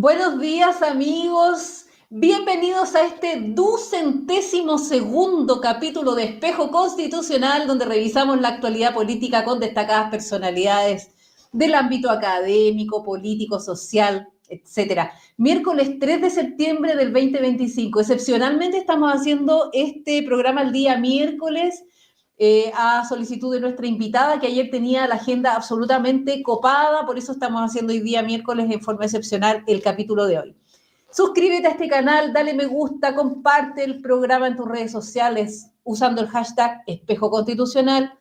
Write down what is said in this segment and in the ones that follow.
Buenos días, amigos. Bienvenidos a este 200º capítulo de Espejo Constitucional, donde revisamos la actualidad política con destacadas personalidades del ámbito académico, político, social, etcétera. Miércoles 3 de septiembre del 2025. Excepcionalmente estamos haciendo este programa el día miércoles, a solicitud de nuestra invitada, que ayer tenía la agenda absolutamente copada, por eso estamos haciendo hoy día miércoles en forma excepcional el capítulo de hoy. Suscríbete a este canal, dale me gusta, comparte el programa en tus redes sociales usando el hashtag Espejo Constitucional.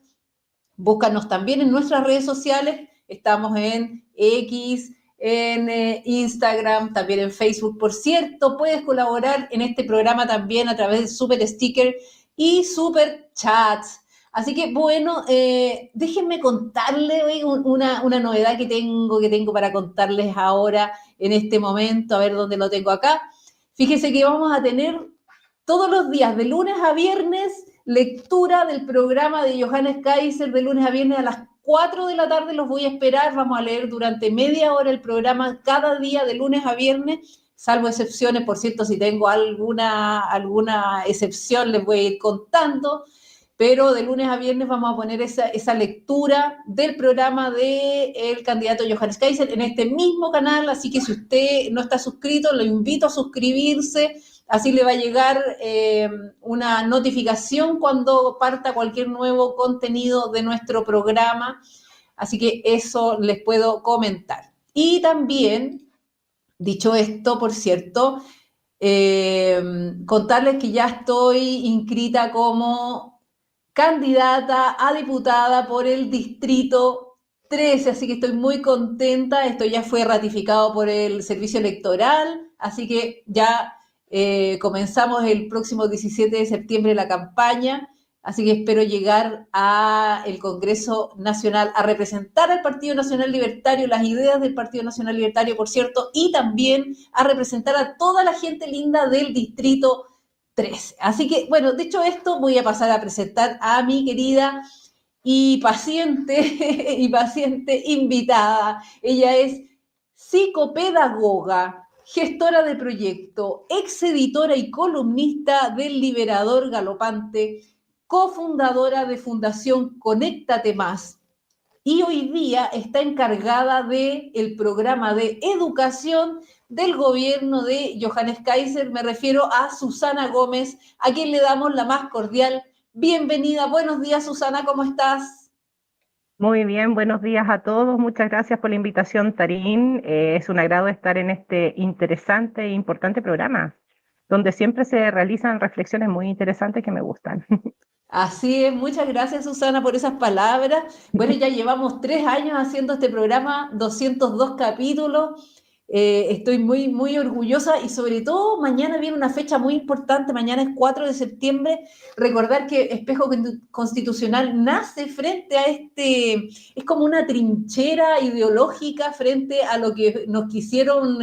Búscanos también en nuestras redes sociales, estamos en X, en Instagram, también en Facebook. Por cierto, puedes colaborar en este programa también a través de Super Sticker y Super Chats. Así que bueno, déjenme contarles hoy una novedad que tengo para contarles ahora en este momento, a ver dónde lo tengo acá. Fíjense que vamos a tener todos los días, de lunes a viernes, lectura del programa de Johannes Kaiser de lunes a viernes a las 4 de la tarde. Los voy a esperar, vamos a leer durante media hora el programa cada día de lunes a viernes, salvo excepciones, por cierto, si tengo alguna excepción les voy a ir contando, pero de lunes a viernes vamos a poner esa lectura del programa del candidato Johannes Kaiser en este mismo canal, así que si usted no está suscrito, lo invito a suscribirse. Así le va a llegar una notificación cuando parta cualquier nuevo contenido de nuestro programa. Así que eso les puedo comentar. Y también, dicho esto, por cierto, contarles que ya estoy inscrita como candidata a diputada por el distrito 13, así que estoy muy contenta. Esto ya fue ratificado por el servicio electoral, así que ya comenzamos el próximo 17 de septiembre la campaña, así que espero llegar al Congreso Nacional a representar al Partido Nacional Libertario, las ideas del Partido Nacional Libertario, por cierto, y también a representar a toda la gente linda del Distrito 13. Así que, bueno, dicho esto, voy a pasar a presentar a mi querida y paciente invitada. Ella es psicopedagoga, gestora de proyecto, ex editora y columnista del Liberador Galopante, cofundadora de Fundación Conéctate Más, y hoy día está encargada del programa de educación del gobierno de Johannes Kaiser. Me refiero a Susana Gómez, a quien le damos la más cordial bienvenida. Buenos días, Susana, ¿cómo estás? Muy bien, buenos días a todos. Muchas gracias por la invitación, Tarín. Es un agrado estar en este interesante e importante programa, donde siempre se realizan reflexiones muy interesantes que me gustan. Así es, muchas gracias Susana por esas palabras. Bueno, ya llevamos 3 años haciendo este programa, 202 capítulos. Estoy muy orgullosa y sobre todo mañana viene una fecha muy importante, mañana es 4 de septiembre. Recordar que Espejo Constitucional nace frente a es como una trinchera ideológica frente a lo que nos quisieron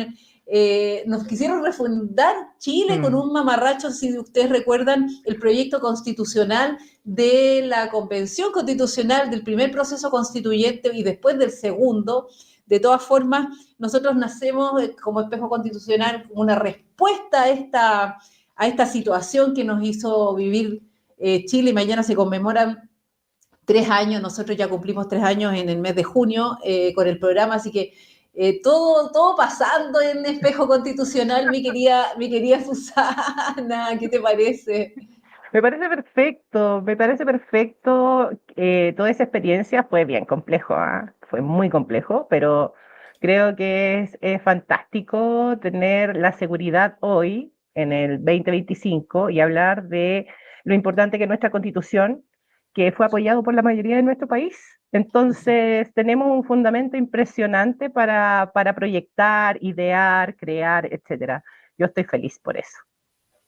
refundar Chile con Mm. un mamarracho, si ustedes recuerdan, el proyecto constitucional de la Convención Constitucional, del primer proceso constituyente y después del segundo. De todas formas, nosotros nacemos como Espejo Constitucional como una respuesta a esta situación que nos hizo vivir Chile. Mañana se conmemoran 3 años, nosotros ya cumplimos 3 años en el mes de junio con el programa, así que todo pasando en Espejo Constitucional, mi querida Susana, ¿qué te parece? Me parece perfecto. Toda esa experiencia fue bien complejo, ¿ah? Fue muy complejo, pero creo que es fantástico tener la seguridad hoy, en el 2025, y hablar de lo importante que es nuestra constitución, que fue apoyado por la mayoría de nuestro país. Entonces, tenemos un fundamento impresionante para proyectar, idear, crear, etcétera. Yo estoy feliz por eso.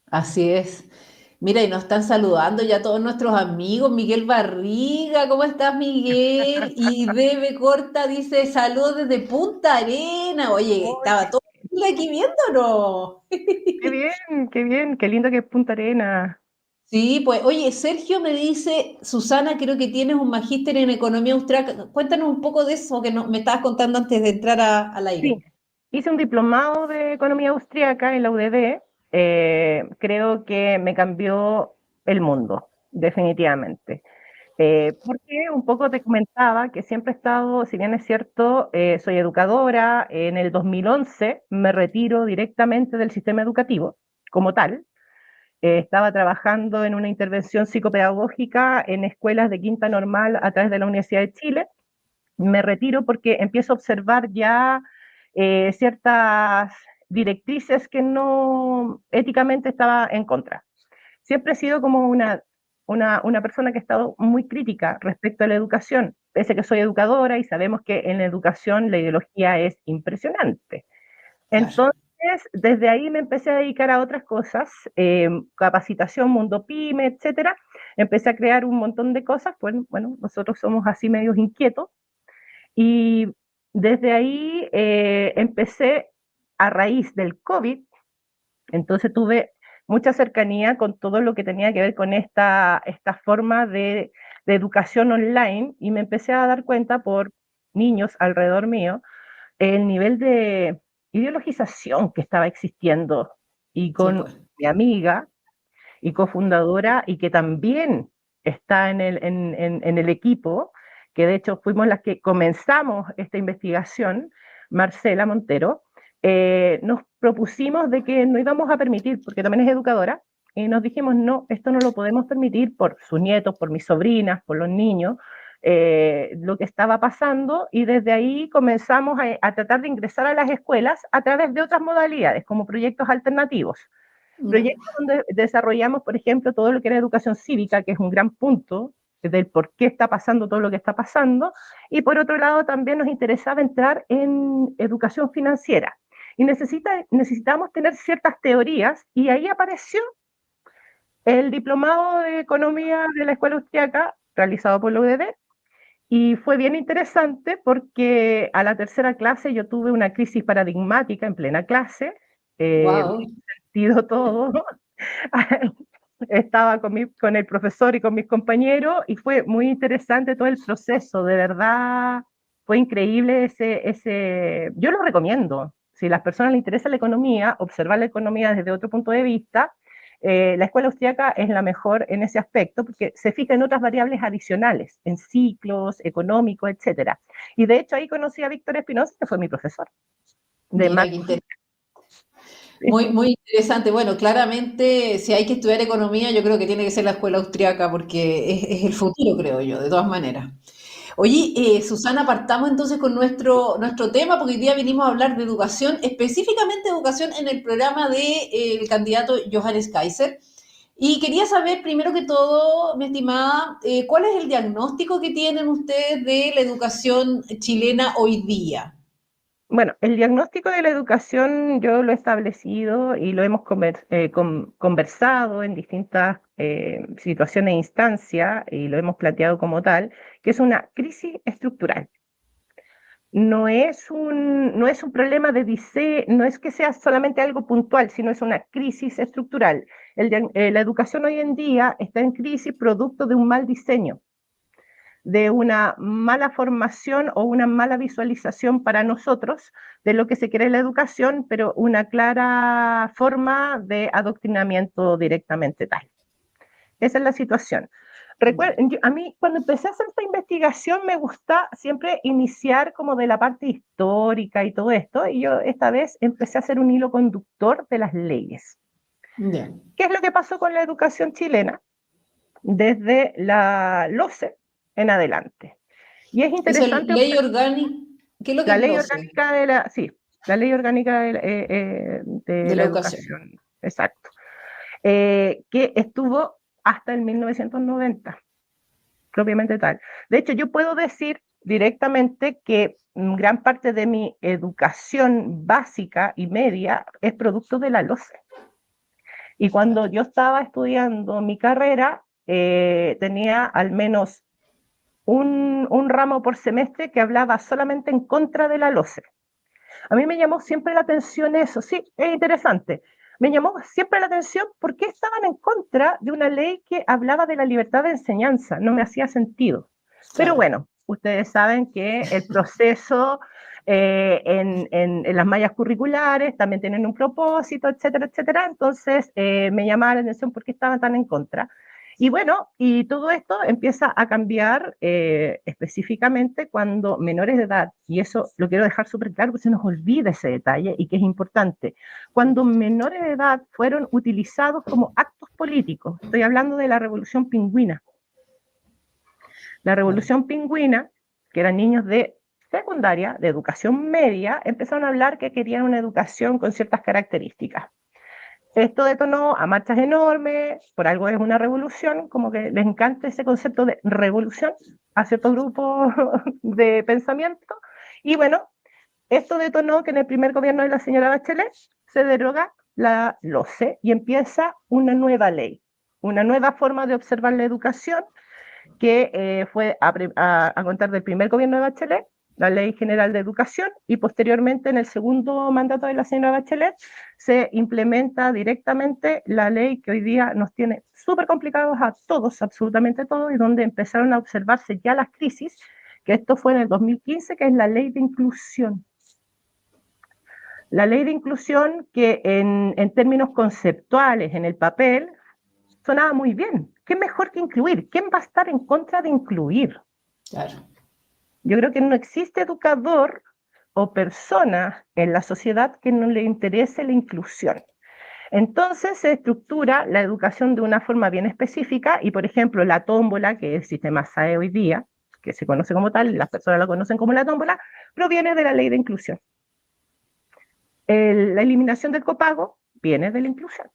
Así es. Mira, y nos están saludando ya todos nuestros amigos. Miguel Barriga, ¿cómo estás, Miguel? Y Debe Corta dice, saludos desde Punta Arena. Oye, estaba todo aquí viéndonos. Qué bien, qué lindo que es Punta Arena. Sí, pues, oye, Sergio me dice, Susana, creo que tienes un magíster en economía austríaca. Cuéntanos un poco de eso que me estabas contando antes de entrar al Sí, aire. hice un diplomado de economía austríaca en la UDD. Creo que me cambió el mundo, definitivamente. Porque un poco te comentaba que siempre he estado, si bien es cierto, soy educadora, en el 2011 me retiro directamente del sistema educativo como tal. Estaba trabajando en una intervención psicopedagógica en escuelas de quinta normal a través de la Universidad de Chile. Me retiro porque empiezo a observar ya ciertas directrices que no éticamente estaba en contra. Siempre he sido como una persona que ha estado muy crítica respecto a la educación, pese a que soy educadora y sabemos que en la educación la ideología es impresionante. Claro. Entonces, desde ahí me empecé a dedicar a otras cosas, capacitación, mundo pyme, etcétera. Empecé a crear un montón de cosas, pues bueno, nosotros somos así medios inquietos, y desde ahí empecé a raíz del COVID. Entonces tuve mucha cercanía con todo lo que tenía que ver con esta forma de educación online, y me empecé a dar cuenta por niños alrededor mío el nivel de ideologización que estaba existiendo, y Sí, con pues. mi amiga y cofundadora, y que también está en el equipo, que de hecho fuimos las que comenzamos esta investigación, Marcela Montero. Nos propusimos de que no íbamos a permitir, porque también es educadora, y nos dijimos, no, esto no lo podemos permitir por sus nietos, por mis sobrinas, por los niños, lo que estaba pasando, y desde ahí comenzamos a tratar de ingresar a las escuelas a través de otras modalidades, como proyectos alternativos. Ya. Proyectos donde desarrollamos, por ejemplo, todo lo que era educación cívica, que es un gran punto del por qué está pasando todo lo que está pasando, y por otro lado también nos interesaba entrar en educación financiera. Y necesitamos tener ciertas teorías, y ahí apareció el diplomado de economía de la Escuela Austriaca, realizado por la UDD, y fue bien interesante porque a la tercera clase yo tuve una crisis paradigmática en plena clase, Wow. muy sentido todo. Estaba con el profesor y con mis compañeros, y fue muy interesante todo el proceso, de verdad, fue increíble yo lo recomiendo. Si a las personas les interesa la economía, observar la economía desde otro punto de vista, la escuela austríaca es la mejor en ese aspecto, porque se fija en otras variables adicionales, en ciclos económicos, etcétera. Y de hecho ahí conocí a Víctor Espinosa, que fue mi profesor de Mira, más. qué interesante. Muy, muy interesante. Bueno, claramente, si hay que estudiar economía, yo creo que tiene que ser la escuela austriaca porque es el futuro, creo yo, de todas maneras. Oye, Susana, partamos entonces con nuestro tema, porque hoy día vinimos a hablar de educación, específicamente educación en el programa del candidato Johannes Kaiser. Y quería saber, primero que todo, mi estimada, ¿cuál es el diagnóstico que tienen ustedes de la educación chilena hoy día? Bueno, el diagnóstico de la educación yo lo he establecido y lo hemos conversado en distintas situaciones e instancias, y lo hemos planteado como tal, que es una crisis estructural. No es un problema de diseño, no es que sea solamente algo puntual, sino es una crisis estructural. La educación hoy en día está en crisis producto de un mal diseño, de una mala formación o una mala visualización para nosotros de lo que se quiere en la educación, pero una clara forma de adoctrinamiento directamente tal. Esa es la situación. A mí cuando empecé a hacer esta investigación me gusta siempre iniciar como de la parte histórica y todo esto, y yo esta vez empecé a hacer un hilo conductor de las leyes. Ya. ¿Qué es lo que pasó con la educación chilena desde la LOCE en adelante? Y es Eso es interesante ley observar orgánica. ¿Qué es lo que la es ley LOCE? orgánica sí, la ley orgánica de De la la educación. educación, exacto, que estuvo hasta el 1990, propiamente tal. De hecho, yo puedo decir directamente que gran parte de mi educación básica y media es producto de la LOCE. Y cuando yo estaba estudiando mi carrera, tenía al menos un ramo por semestre que hablaba solamente en contra de la LOCE. A mí me llamó siempre la atención eso, sí, es interesante. Me llamó siempre la atención por qué estaban en contra de una ley que hablaba de la libertad de enseñanza, no me hacía sentido. Pero Claro. bueno, ustedes saben que el proceso en las mallas curriculares, también tienen un propósito, etcétera, etcétera. Entonces me llamaba la atención por qué estaban tan en contra. Y bueno, y todo esto empieza a cambiar específicamente cuando menores de edad, y eso lo quiero dejar súper claro porque se nos olvida ese detalle y que es importante, cuando menores de edad fueron utilizados como actos políticos. Estoy hablando de la Revolución Pingüina. La Revolución Pingüina, que eran niños de secundaria, de educación media, empezaron a hablar que querían una educación con ciertas características. Esto detonó a marchas enormes, por algo es una revolución, como que les encanta ese concepto de revolución a ciertos grupos de pensamiento. Y bueno, esto detonó que en el primer gobierno de la señora Bachelet se deroga la LOCE y empieza una nueva ley, una nueva forma de observar la educación que fue a contar del primer gobierno de Bachelet, la Ley General de Educación, y posteriormente en el segundo mandato de la señora Bachelet se implementa directamente la ley que hoy día nos tiene súper complicados a todos, absolutamente todos, y donde empezaron a observarse ya las crisis, que esto fue en el 2015, que es la Ley de Inclusión. La Ley de Inclusión que en términos conceptuales, en el papel, sonaba muy bien. ¿Qué mejor que incluir? ¿Quién va a estar en contra de incluir? Claro. Yo creo que no existe educador o persona en la sociedad que no le interese la inclusión. Entonces se estructura la educación de una forma bien específica y, por ejemplo, la tómbola, que es el sistema SAE hoy día, que se conoce como tal, las personas lo conocen como la tómbola, proviene de la ley de inclusión. La eliminación del copago viene de la inclusión.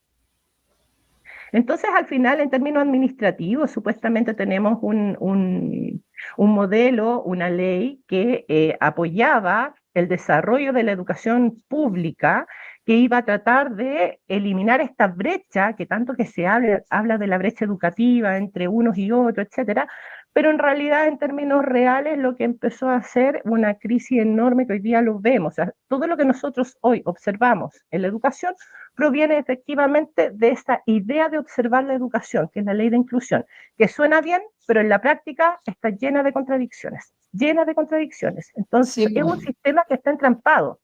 Entonces, al final, en términos administrativos, supuestamente tenemos un modelo, una ley que apoyaba el desarrollo de la educación pública, que iba a tratar de eliminar esta brecha, que tanto que se habla de la brecha educativa entre unos y otros, etcétera, pero en realidad, en términos reales, lo que empezó a ser una crisis enorme que hoy día lo vemos. O sea, todo lo que nosotros hoy observamos en la educación proviene efectivamente de esta idea de observar la educación, que es la ley de inclusión, que suena bien, pero en la práctica está llena de contradicciones, llena de contradicciones. Entonces, Sí, es un sistema que está entrampado.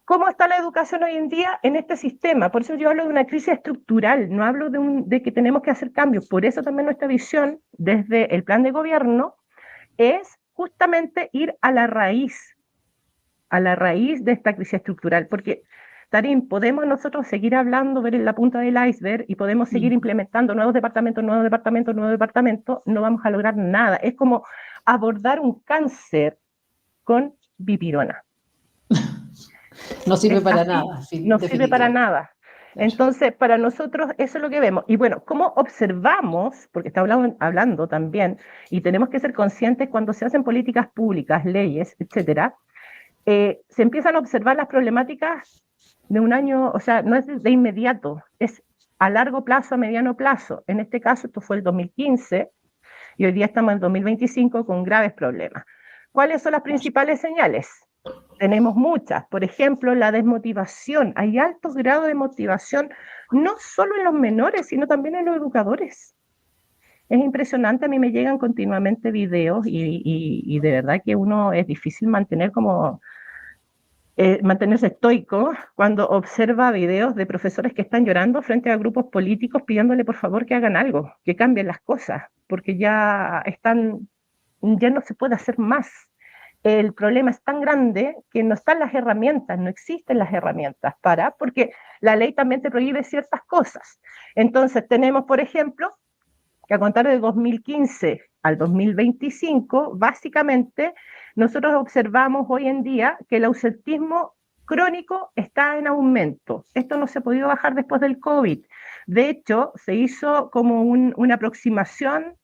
¿Cómo está la educación hoy en día en este sistema? Por eso yo hablo de una crisis estructural, no hablo de que tenemos que hacer cambios. Por eso también nuestra visión desde el plan de gobierno es justamente ir a la raíz de esta crisis estructural, porque Tarín, podemos nosotros seguir hablando, ver en la punta del iceberg y podemos seguir implementando nuevos departamentos, no vamos a lograr nada. Es como abordar un cáncer con dipirona. No sirve para nada. Sí, no sirve para nada. Claro. Entonces, para nosotros eso es lo que vemos. Y bueno, ¿cómo observamos? Porque está hablando también, y tenemos que ser conscientes cuando se hacen políticas públicas, leyes, etcétera, se empiezan a observar las problemáticas de un año, o sea, no es de inmediato, es a largo plazo, a mediano plazo. En este caso, esto fue el 2015 y hoy día estamos en el 2025 con graves problemas. ¿Cuáles son las principales señales? Tenemos muchas. Por ejemplo, la desmotivación. Hay altos grados de motivación, no solo en los menores, sino también en los educadores. Es impresionante, a mí me llegan continuamente videos y de verdad que uno es difícil mantenerse estoico cuando observa videos de profesores que están llorando frente a grupos políticos pidiéndole por favor que hagan algo, que cambien las cosas, porque ya no se puede hacer más. El problema es tan grande que no están las herramientas, no existen las herramientas porque la ley también te prohíbe ciertas cosas. Entonces tenemos, por ejemplo, que a contar de 2015 al 2025, básicamente nosotros observamos hoy en día que el ausentismo crónico está en aumento. Esto no se ha podido bajar después del COVID. De hecho, se hizo como una aproximación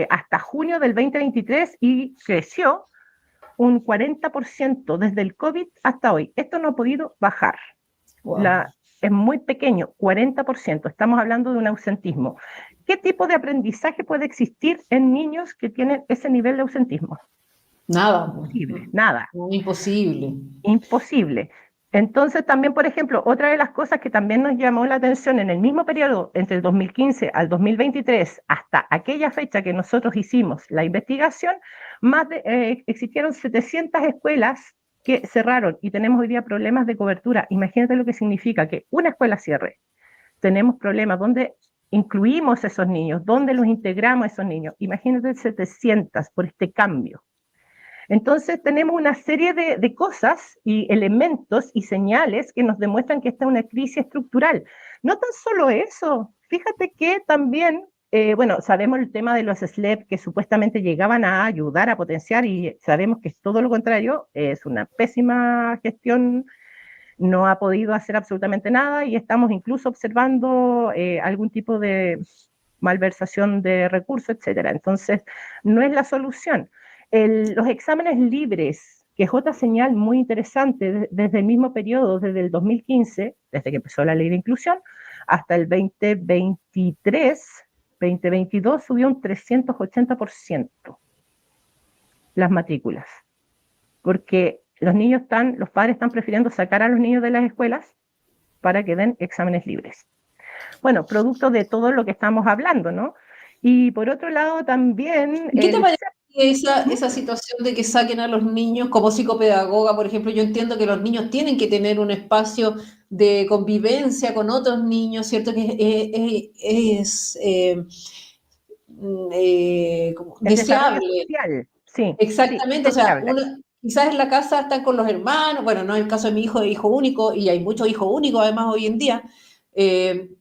hasta junio del 2023 y creció un 40% desde el COVID hasta hoy. Esto no ha podido bajar. Wow. Es muy pequeño, 40%. Estamos hablando de un ausentismo. ¿Qué tipo de aprendizaje puede existir en niños que tienen ese nivel de ausentismo? Nada. Imposible, nada. Imposible. Imposible. Entonces, también, por ejemplo, otra de las cosas que también nos llamó la atención en el mismo periodo, entre el 2015 al 2023, hasta aquella fecha que nosotros hicimos la investigación, existieron 700 escuelas que cerraron y tenemos hoy día problemas de cobertura. Imagínate lo que significa que una escuela cierre. Tenemos problemas. ¿Dónde incluimos a esos niños? ¿Dónde los integramos a esos niños? Imagínate 700 por este cambio. Entonces tenemos una serie de cosas y elementos y señales que nos demuestran que esta es una crisis estructural. No tan solo eso, fíjate que también, bueno, sabemos el tema de los SLEP que supuestamente llegaban a ayudar a potenciar y sabemos que es todo lo contrario, es una pésima gestión, no ha podido hacer absolutamente nada y estamos incluso observando algún tipo de malversación de recursos, etcétera. Entonces, no es la solución. Los exámenes libres, que es otra señal muy interesante, desde el mismo periodo, desde el 2015, desde que empezó la ley de inclusión, hasta el 2023, 2022 subió un 380% las matrículas, porque los padres están prefiriendo sacar a los niños de las escuelas para que den exámenes libres. Bueno, producto de todo lo que estamos hablando, ¿no? Y por otro lado también... ¿Y qué te parece esa situación de que saquen a los niños como psicopedagoga? Por ejemplo, yo entiendo que los niños tienen que tener un espacio de convivencia con otros niños, ¿cierto? Que es como El desarrollo deseable. social, sí, sí, Exactamente, o sea, deseable. quizás en la casa están con los hermanos, bueno, no es el caso de mi hijo, es hijo único, y hay muchos hijos únicos además hoy en día,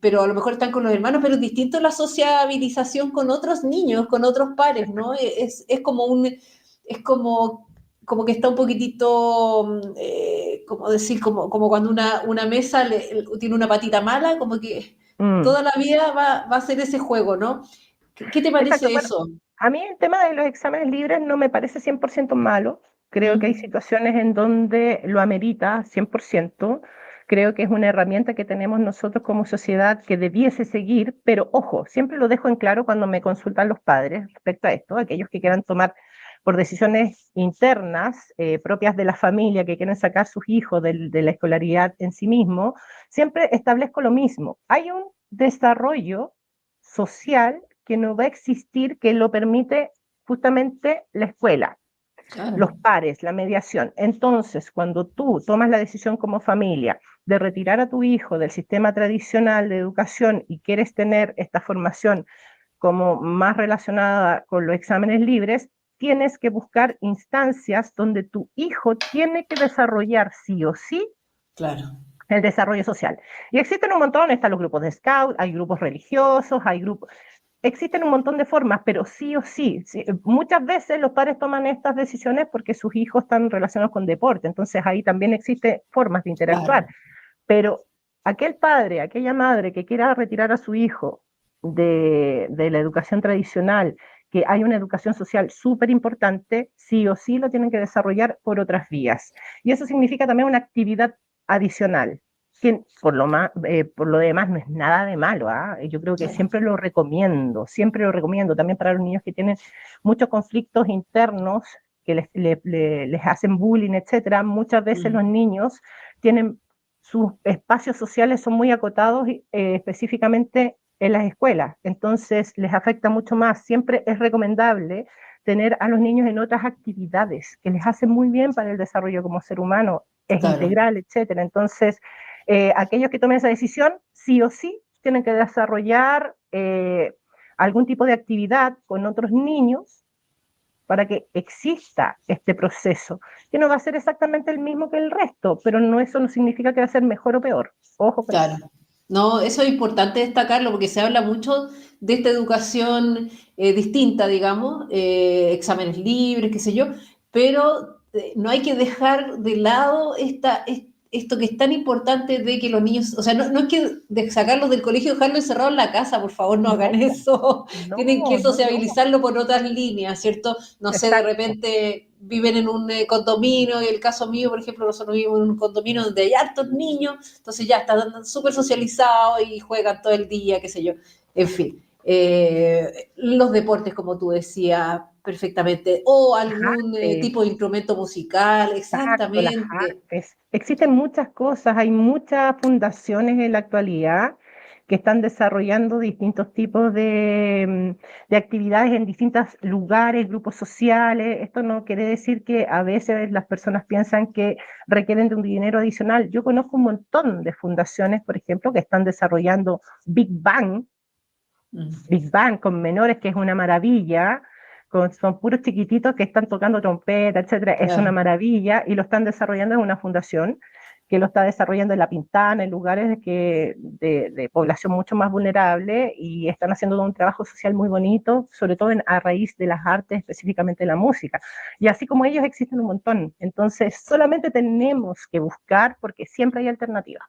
pero a lo mejor están con los hermanos, pero es distinto la sociabilización con otros niños, con otros pares, ¿no? Es como como que está un poquitito, como decir, como cuando una mesa tiene una patita mala, como que Mm, toda la vida va a ser ese juego, ¿no? ¿Qué te exacto, parece bueno, eso? a mí el tema de los exámenes libres no me parece 100% malo. Creo que hay Mm, situaciones en donde lo amerita 100%. Creo que es una herramienta que tenemos nosotros como sociedad que debiese seguir, pero ojo, siempre lo dejo en claro cuando me consultan los padres respecto a esto, aquellos que quieran tomar por decisiones internas propias de la familia, que quieren sacar sus hijos de la escolaridad en sí mismo, siempre establezco lo mismo. Hay un desarrollo social que no va a existir, que lo permite justamente la escuela, claro. los pares, la mediación. Entonces, cuando tú tomas la decisión como familia de retirar a tu hijo del sistema tradicional de educación y quieres tener esta formación como más relacionada con los exámenes libres, tienes que buscar instancias donde tu hijo tiene que desarrollar sí o sí Claro. el desarrollo social. Y existen un montón, están los grupos de scout, hay grupos religiosos, hay grupos, existen un montón de formas, pero sí o sí, sí, muchas veces los padres toman estas decisiones porque sus hijos están relacionados con deporte, entonces ahí también existen formas de interactuar, Claro, pero aquel padre, aquella madre que quiera retirar a su hijo de la educación tradicional, que hay una educación social súper importante, sí o sí lo tienen que desarrollar por otras vías. Y eso significa también una actividad adicional, que por lo demás no es nada de malo. Yo creo que claro. siempre lo recomiendo también para los niños que tienen muchos conflictos internos, que les hacen bullying, etcétera. Muchas veces los Mm, niños tienen sus espacios sociales son muy acotados, específicamente en las escuelas, entonces les afecta mucho más. Siempre es recomendable tener a los niños en otras actividades que les hacen muy bien para el desarrollo como ser humano, es claro, integral, etcétera. Entonces, aquellos que tomen esa decisión, sí o sí, tienen que desarrollar algún tipo de actividad con otros niños para que exista este proceso, que no va a ser exactamente el mismo que el resto, pero no, eso no significa que va a ser mejor o peor. Ojo con eso. claro. No, eso es importante destacarlo porque se habla mucho de esta educación distinta, digamos, exámenes libres, qué sé yo, pero no hay que dejar de lado esto que es tan importante de que los niños, o sea, no es que de sacarlos del colegio y dejarlos encerrados en la casa, por favor, no hagan No, eso, tienen que no, no, no. sociabilizarlo por otras líneas, ¿cierto? No sé, de Exacto. repente viven en un condominio, en el caso mío, por ejemplo, nosotros vivimos en un condominio donde hay hartos niños, entonces ya están súper socializados y juegan todo el día, qué sé yo. En fin, los deportes, como tú decías, perfectamente. O algún Artes, tipo de instrumento musical, exacto, las exactamente. artes. Existen muchas cosas, hay muchas fundaciones en la actualidad que están desarrollando distintos tipos de actividades en distintos lugares, grupos sociales. Esto no quiere decir que a veces las personas piensan que requieren de un dinero adicional. Yo conozco un montón de fundaciones, por ejemplo, que están desarrollando Big Bang, Mm, Big Bang con menores, que es una maravilla, son puros chiquititos que están tocando trompeta, etcétera, es una claro. maravilla y lo están desarrollando en una fundación que lo está desarrollando en La Pintana, en lugares de población mucho más vulnerable y están haciendo un trabajo social muy bonito, sobre todo a raíz de las artes, específicamente la música. Y así como ellos existen un montón. Entonces, solamente tenemos que buscar porque siempre hay alternativas.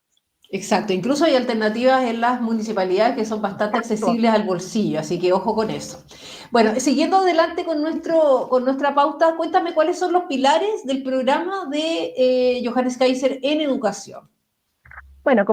Exacto, incluso hay alternativas en las municipalidades que son bastante Exacto. accesibles al bolsillo, así que ojo con eso. Bueno, siguiendo adelante con nuestra pauta, cuéntame cuáles son los pilares del programa de Johannes Kaiser en educación. Bueno,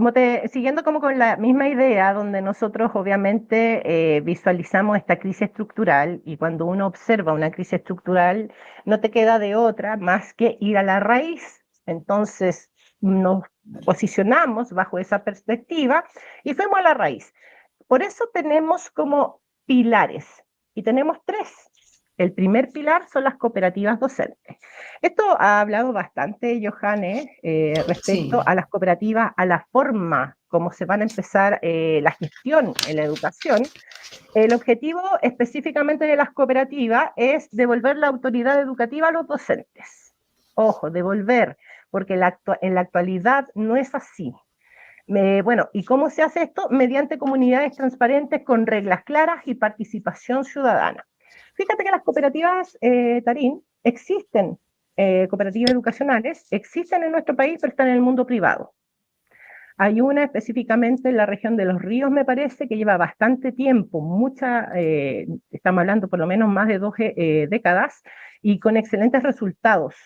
siguiendo como con la misma idea, donde nosotros obviamente visualizamos esta crisis estructural y cuando uno observa una crisis estructural, no te queda de otra más que ir a la raíz. Entonces nos posicionamos bajo esa perspectiva y fuimos a la raíz. Por eso tenemos como pilares y tenemos tres. El primer pilar son las cooperativas docentes. Esto ha hablado bastante, Johannes, Sí, respecto a las cooperativas, a la forma como se van a empezar la gestión en la educación. El objetivo específicamente de las cooperativas es devolver la autoridad educativa a los docentes. Ojo, devolver, porque en la actualidad no es así. Bueno, ¿y cómo se hace esto? Mediante comunidades transparentes con reglas claras y participación ciudadana. Fíjate que las cooperativas, Tarín, existen, cooperativas educacionales, existen en nuestro país, pero están en el mundo privado. Hay una específicamente en la región de Los Ríos, me parece, que lleva bastante tiempo, estamos hablando por lo menos más de 2 décadas, y con excelentes resultados.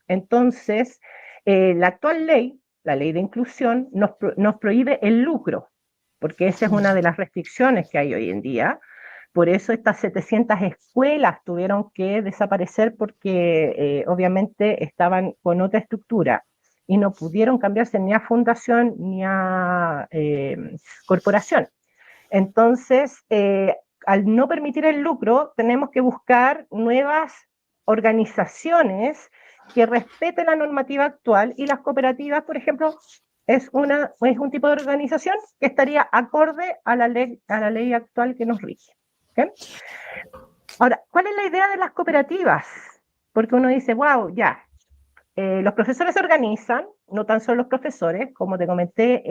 Entonces, la actual ley, la ley de inclusión, nos prohíbe el lucro, porque esa es una de las restricciones que hay hoy en día. Por eso estas 700 escuelas tuvieron que desaparecer porque obviamente estaban con otra estructura y no pudieron cambiarse ni a fundación ni a corporación. Entonces, al no permitir el lucro, tenemos que buscar nuevas organizaciones que respeten la normativa actual y las cooperativas, por ejemplo, es un tipo de organización que estaría acorde a la ley actual que nos rige. ¿Okay? Ahora, ¿cuál es la idea de las cooperativas? Porque uno dice, wow, ya, los profesores se organizan, no tan solo los profesores, como te comenté,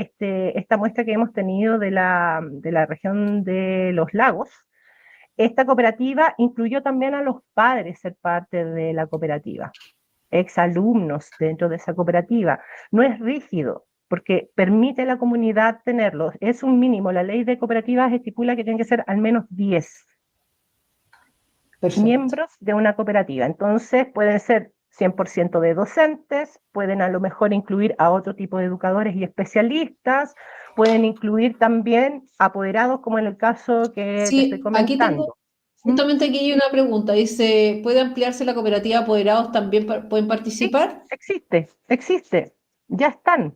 esta muestra que hemos tenido de la región de los lagos, esta cooperativa incluyó también a los padres ser parte de la cooperativa, exalumnos dentro de esa cooperativa. No es rígido, porque permite a la comunidad tenerlos. Es un mínimo. La ley de cooperativas estipula que tienen que ser al menos 10 perfecto. miembros de una cooperativa. Entonces pueden ser 100% de docentes, pueden a lo mejor incluir a otro tipo de educadores y especialistas, pueden incluir también apoderados, como en el caso que te estoy Sí, aquí tengo, comentando. ¿Mm? justamente aquí hay una pregunta, dice, ¿puede ampliarse la cooperativa apoderados también pueden Sí, participar? existe, ya están.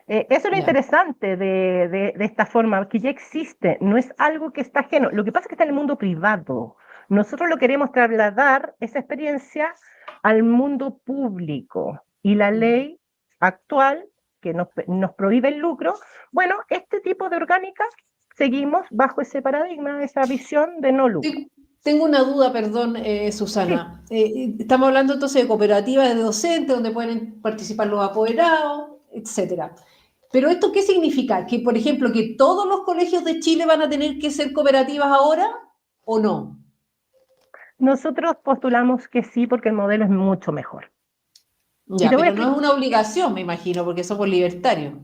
Eso es lo Ya. interesante de esta forma, que ya existe, no es algo que está ajeno. Lo que pasa es que está en el mundo privado. Nosotros lo queremos trasladar, esa experiencia, al mundo público. Y la ley actual, que nos prohíbe el lucro, bueno, este tipo de orgánicas seguimos bajo ese paradigma, esa visión de no lucro. Tengo una duda, perdón, Sí, Susana. Estamos hablando entonces de cooperativas de docentes donde pueden participar los apoderados, etcétera. Pero ¿esto qué significa? Que, por ejemplo, que todos los colegios de Chile van a tener que ser cooperativas ahora o no. nosotros postulamos que sí porque el modelo es mucho mejor. Y Ya, te voy a pero no es explicar. una obligación, me imagino, porque somos libertarios.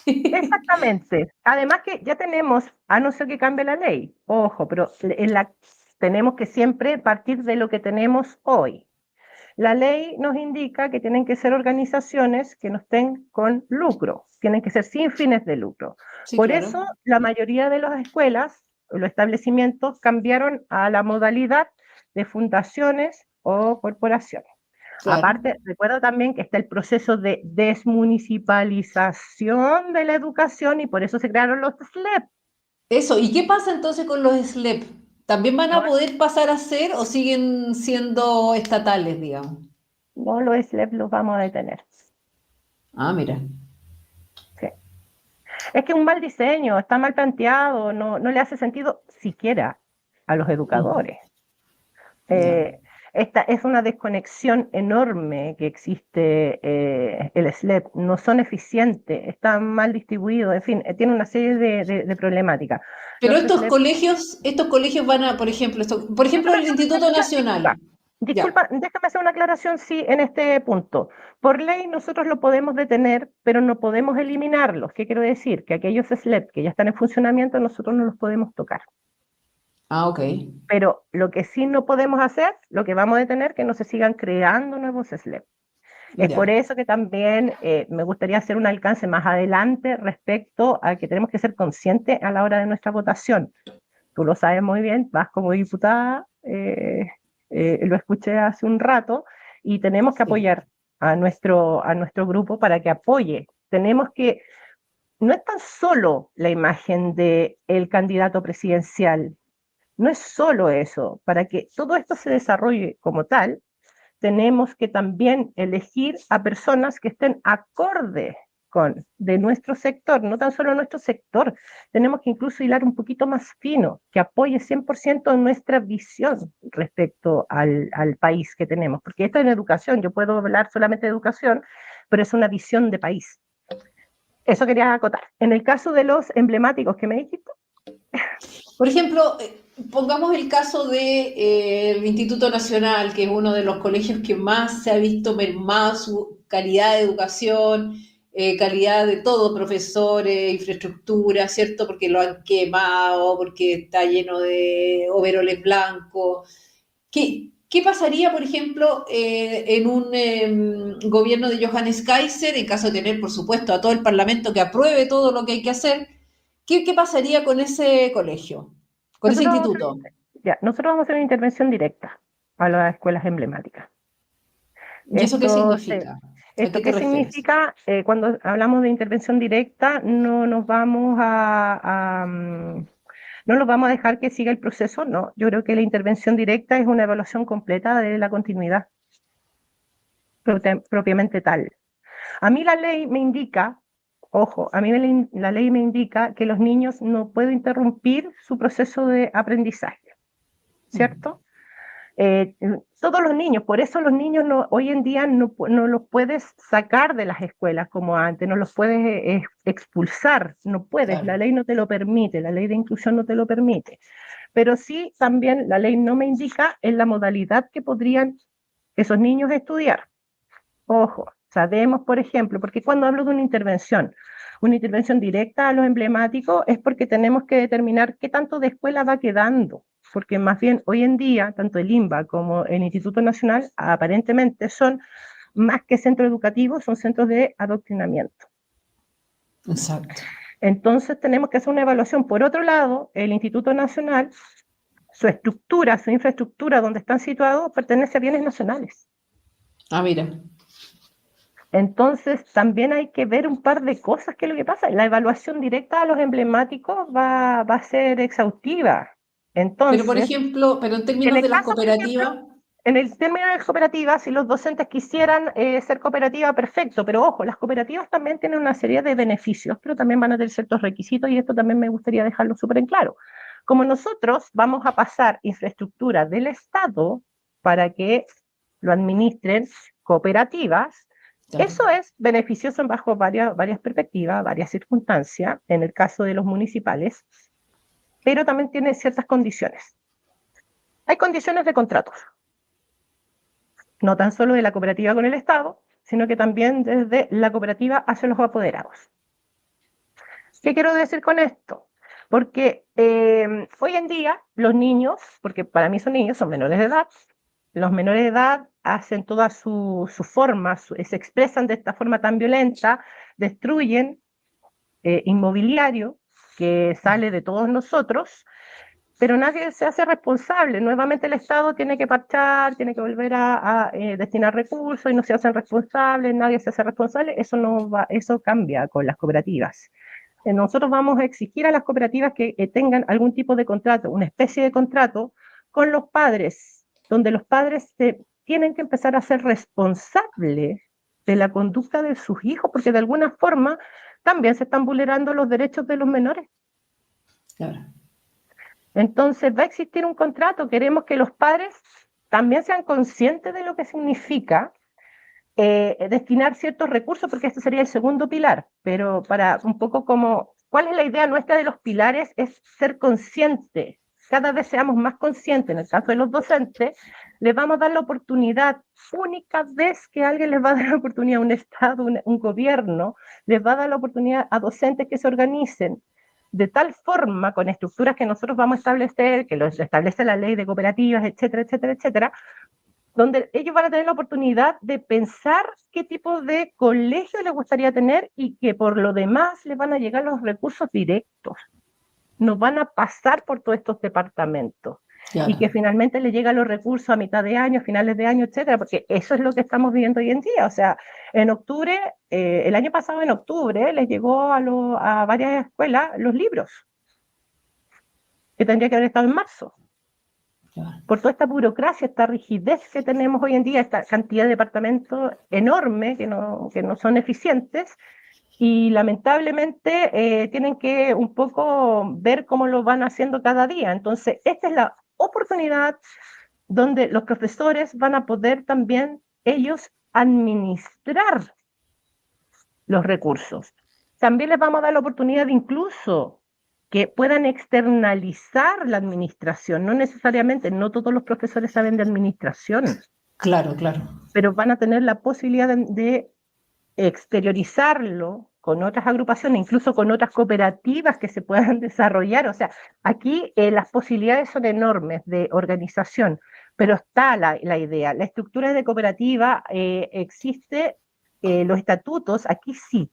Exactamente. Además que ya tenemos, a no ser que cambie la ley, ojo, pero tenemos que siempre partir de lo que tenemos hoy. La ley nos indica que tienen que ser organizaciones que no estén con lucro, tienen que ser sin fines de lucro. Sí, Por claro. eso la mayoría de las escuelas, los establecimientos cambiaron a la modalidad de fundaciones o corporaciones. Claro. Aparte, recuerda también que está el proceso de desmunicipalización de la educación y por eso se crearon los SLEP. Eso, ¿y qué pasa entonces con los SLEP? ¿También van a No, poder pasar a ser o siguen siendo estatales, digamos? no los SLEP los vamos a detener. Ah, mira. Sí. Es que un mal diseño, está mal planteado, no le hace sentido siquiera a los Mm, educadores. ya. Esta es una desconexión enorme que existe el SLEP, no son eficientes, están mal distribuidos, en fin, tiene una serie de problemáticas. Pero Los SLEP, estos colegios van a, por ejemplo, por ejemplo, déjame el hacer una Instituto aclaración, Nacional. Ya. déjame hacer una aclaración, sí, en este punto. Por ley nosotros lo podemos detener, pero no podemos eliminarlos. ¿Qué quiero decir? Que aquellos SLEP que ya están en funcionamiento, nosotros no los podemos tocar. Ah, ok. Pero lo que sí no podemos hacer, lo que vamos a detener, que no se sigan creando nuevos SLEP. Es por Ya. eso que también me gustaría hacer un alcance más adelante respecto a que tenemos que ser conscientes a la hora de nuestra votación. Tú lo sabes muy bien, vas como diputada, lo escuché hace un rato, y tenemos que Sí. apoyar a nuestro grupo para que apoye. Tenemos que, no es tan solo la imagen del candidato presidencial, no es solo eso, para que todo esto se desarrolle como tal, tenemos que también elegir a personas que estén acorde con de nuestro sector, no tan solo nuestro sector, tenemos que incluso hilar un poquito más fino, que apoye 100% nuestra visión respecto al país que tenemos, porque esto en educación, yo puedo hablar solamente de educación, pero es una visión de país. Eso quería acotar. En el caso de los emblemáticos que me dijiste, Por ejemplo, pongamos el caso de, el Instituto Nacional, que es uno de los colegios que más se ha visto mermada su calidad de educación, calidad de todo, profesores, infraestructura, ¿cierto? Porque lo han quemado, porque está lleno de overoles blancos. ¿Qué pasaría, por ejemplo, en un gobierno de Johannes Kaiser, en caso de tener, por supuesto, a todo el Parlamento que apruebe todo lo que hay que hacer? ¿Qué pasaría con ese colegio, con ese nosotros vamos a hacer, instituto? nosotros vamos a hacer una intervención directa a las escuelas emblemáticas. ¿Y eso qué Esto, significa? ¿A ¿Esto qué te qué refieres? significa? Cuando hablamos de intervención directa, no nos vamos no los vamos a dejar que siga el proceso, no. Yo creo que la intervención directa es una evaluación completa de la continuidad propiamente tal. A mí la ley me indica, ojo, a mí la ley me indica que los niños no pueden interrumpir su proceso de aprendizaje, ¿cierto? Eh, Todos los niños, por eso los niños hoy en día no los puedes sacar de las escuelas como antes, no los puedes expulsar, no puedes, Claro, la ley no te lo permite, la ley de inclusión no te lo permite. Pero sí, también la ley no me indica en la modalidad que podrían esos niños estudiar. Ojo, sabemos, por ejemplo, porque cuando hablo de una intervención directa a los emblemáticos es porque tenemos que determinar qué tanto de escuela va quedando, porque más bien hoy en día, tanto el INBA como el Instituto Nacional aparentemente son más que centros educativos, son centros de adoctrinamiento. exacto. Entonces tenemos que hacer una evaluación. Por otro lado, el Instituto Nacional, su estructura, su infraestructura, donde están situados, pertenece a bienes nacionales. Ah, mira. Entonces, también hay que ver un par de cosas que es lo que pasa. La evaluación directa a los emblemáticos va a ser exhaustiva. Pero, por Entonces, ejemplo, pero en en términos el de las caso, por ejemplo, cooperativas, en el término de cooperativas, si los docentes quisieran ser cooperativa, perfecto, pero ojo, las cooperativas también tienen una serie de beneficios, pero también van a tener ciertos requisitos y esto también me gustaría dejarlo súper en claro. Como nosotros vamos a pasar infraestructura del Estado para que lo administren cooperativas, claro, eso es beneficioso bajo varias perspectivas, varias circunstancias, en el caso de los municipales, pero también tiene ciertas condiciones. Hay condiciones de contratos, no tan solo de la cooperativa con el Estado, sino que también desde la cooperativa hacia los apoderados. ¿Qué quiero decir con esto? Porque hoy en día los niños, porque para mí son niños, son menores de edad, los menores de edad hacen toda su forma, se expresan de esta forma tan violenta, destruyen inmobiliario que sale de todos nosotros, pero nadie se hace responsable. Nuevamente el Estado tiene que parchar, tiene que volver a destinar recursos y no se hacen responsables, nadie se hace responsable. Eso no va, eso cambia con las cooperativas. Nosotros vamos a exigir a las cooperativas que tengan algún tipo de contrato, una especie de contrato con los padres, donde los padres tienen que empezar a ser responsables de la conducta de sus hijos, porque de alguna forma también se están vulnerando los derechos de los menores. Claro. Entonces va a existir un contrato, queremos que los padres también sean conscientes de lo que significa destinar ciertos recursos, porque este sería el segundo pilar, pero para un poco como, ¿cuál es la idea nuestra de los pilares? Es ser consciente, cada vez seamos más conscientes, en el caso de los docentes, les vamos a dar la oportunidad, única vez que alguien les va a dar la oportunidad, un Estado, un gobierno, les va a dar la oportunidad a docentes que se organicen, de tal forma, con estructuras que nosotros vamos a establecer, que los establece la ley de cooperativas, etcétera, etcétera, etcétera, donde ellos van a tener la oportunidad de pensar qué tipo de colegio les gustaría tener y que por lo demás les van a llegar los recursos directos. No van a pasar por todos estos departamentos. Claro. Y que finalmente les llegan los recursos a mitad de año, finales de año, etcétera, porque eso es lo que estamos viviendo hoy en día. O sea, en octubre, el año pasado en octubre, les llegó a varias escuelas los libros, que tendría que haber estado en marzo. Por toda esta burocracia, esta rigidez que tenemos hoy en día, esta cantidad de departamentos enorme que no son eficientes, y lamentablemente tienen que un poco ver cómo lo van haciendo cada día. Entonces, esta es la oportunidad donde los profesores van a poder también ellos administrar los recursos. También les vamos a dar la oportunidad de incluso que puedan externalizar la administración. No necesariamente, no todos los profesores saben de administración. Claro, claro. Pero van a tener la posibilidad de exteriorizarlo con otras agrupaciones, incluso con otras cooperativas que se puedan desarrollar. O sea, aquí las posibilidades son enormes de organización, pero está la idea. La estructura de cooperativa existe, los estatutos, aquí sí.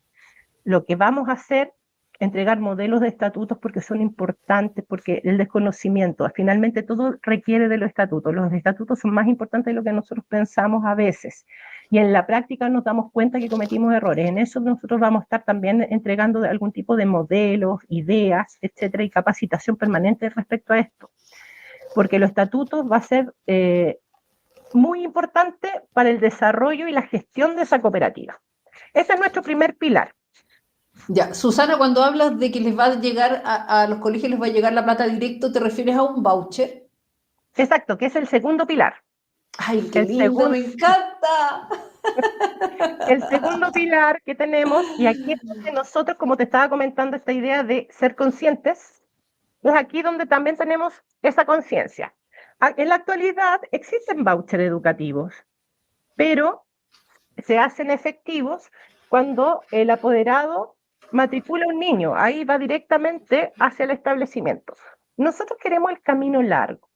Lo que vamos a hacer, entregar modelos de estatutos porque son importantes, porque el desconocimiento, finalmente todo requiere de los estatutos. Los estatutos son más importantes de lo que nosotros pensamos a veces. Y en la práctica nos damos cuenta que cometimos errores. En eso nosotros vamos a estar también entregando algún tipo de modelos, ideas, etcétera, y capacitación permanente respecto a esto. Porque los estatutos va a ser muy importante para el desarrollo y la gestión de esa cooperativa. Ese es nuestro primer pilar. Ya, Susana, cuando hablas de que les va a llegar a los colegios les va a llegar la plata directo, ¿te refieres a un voucher? Exacto, que es el segundo pilar. ¡Ay, qué lindo! ¡Me encanta! El segundo pilar que tenemos, y aquí es donde nosotros, como te estaba comentando, esta idea de ser conscientes, es aquí donde también tenemos esa conciencia. En la actualidad existen vouchers educativos, pero se hacen efectivos cuando el apoderado matricula a un niño, ahí va directamente hacia el establecimiento. Nosotros queremos el camino largo.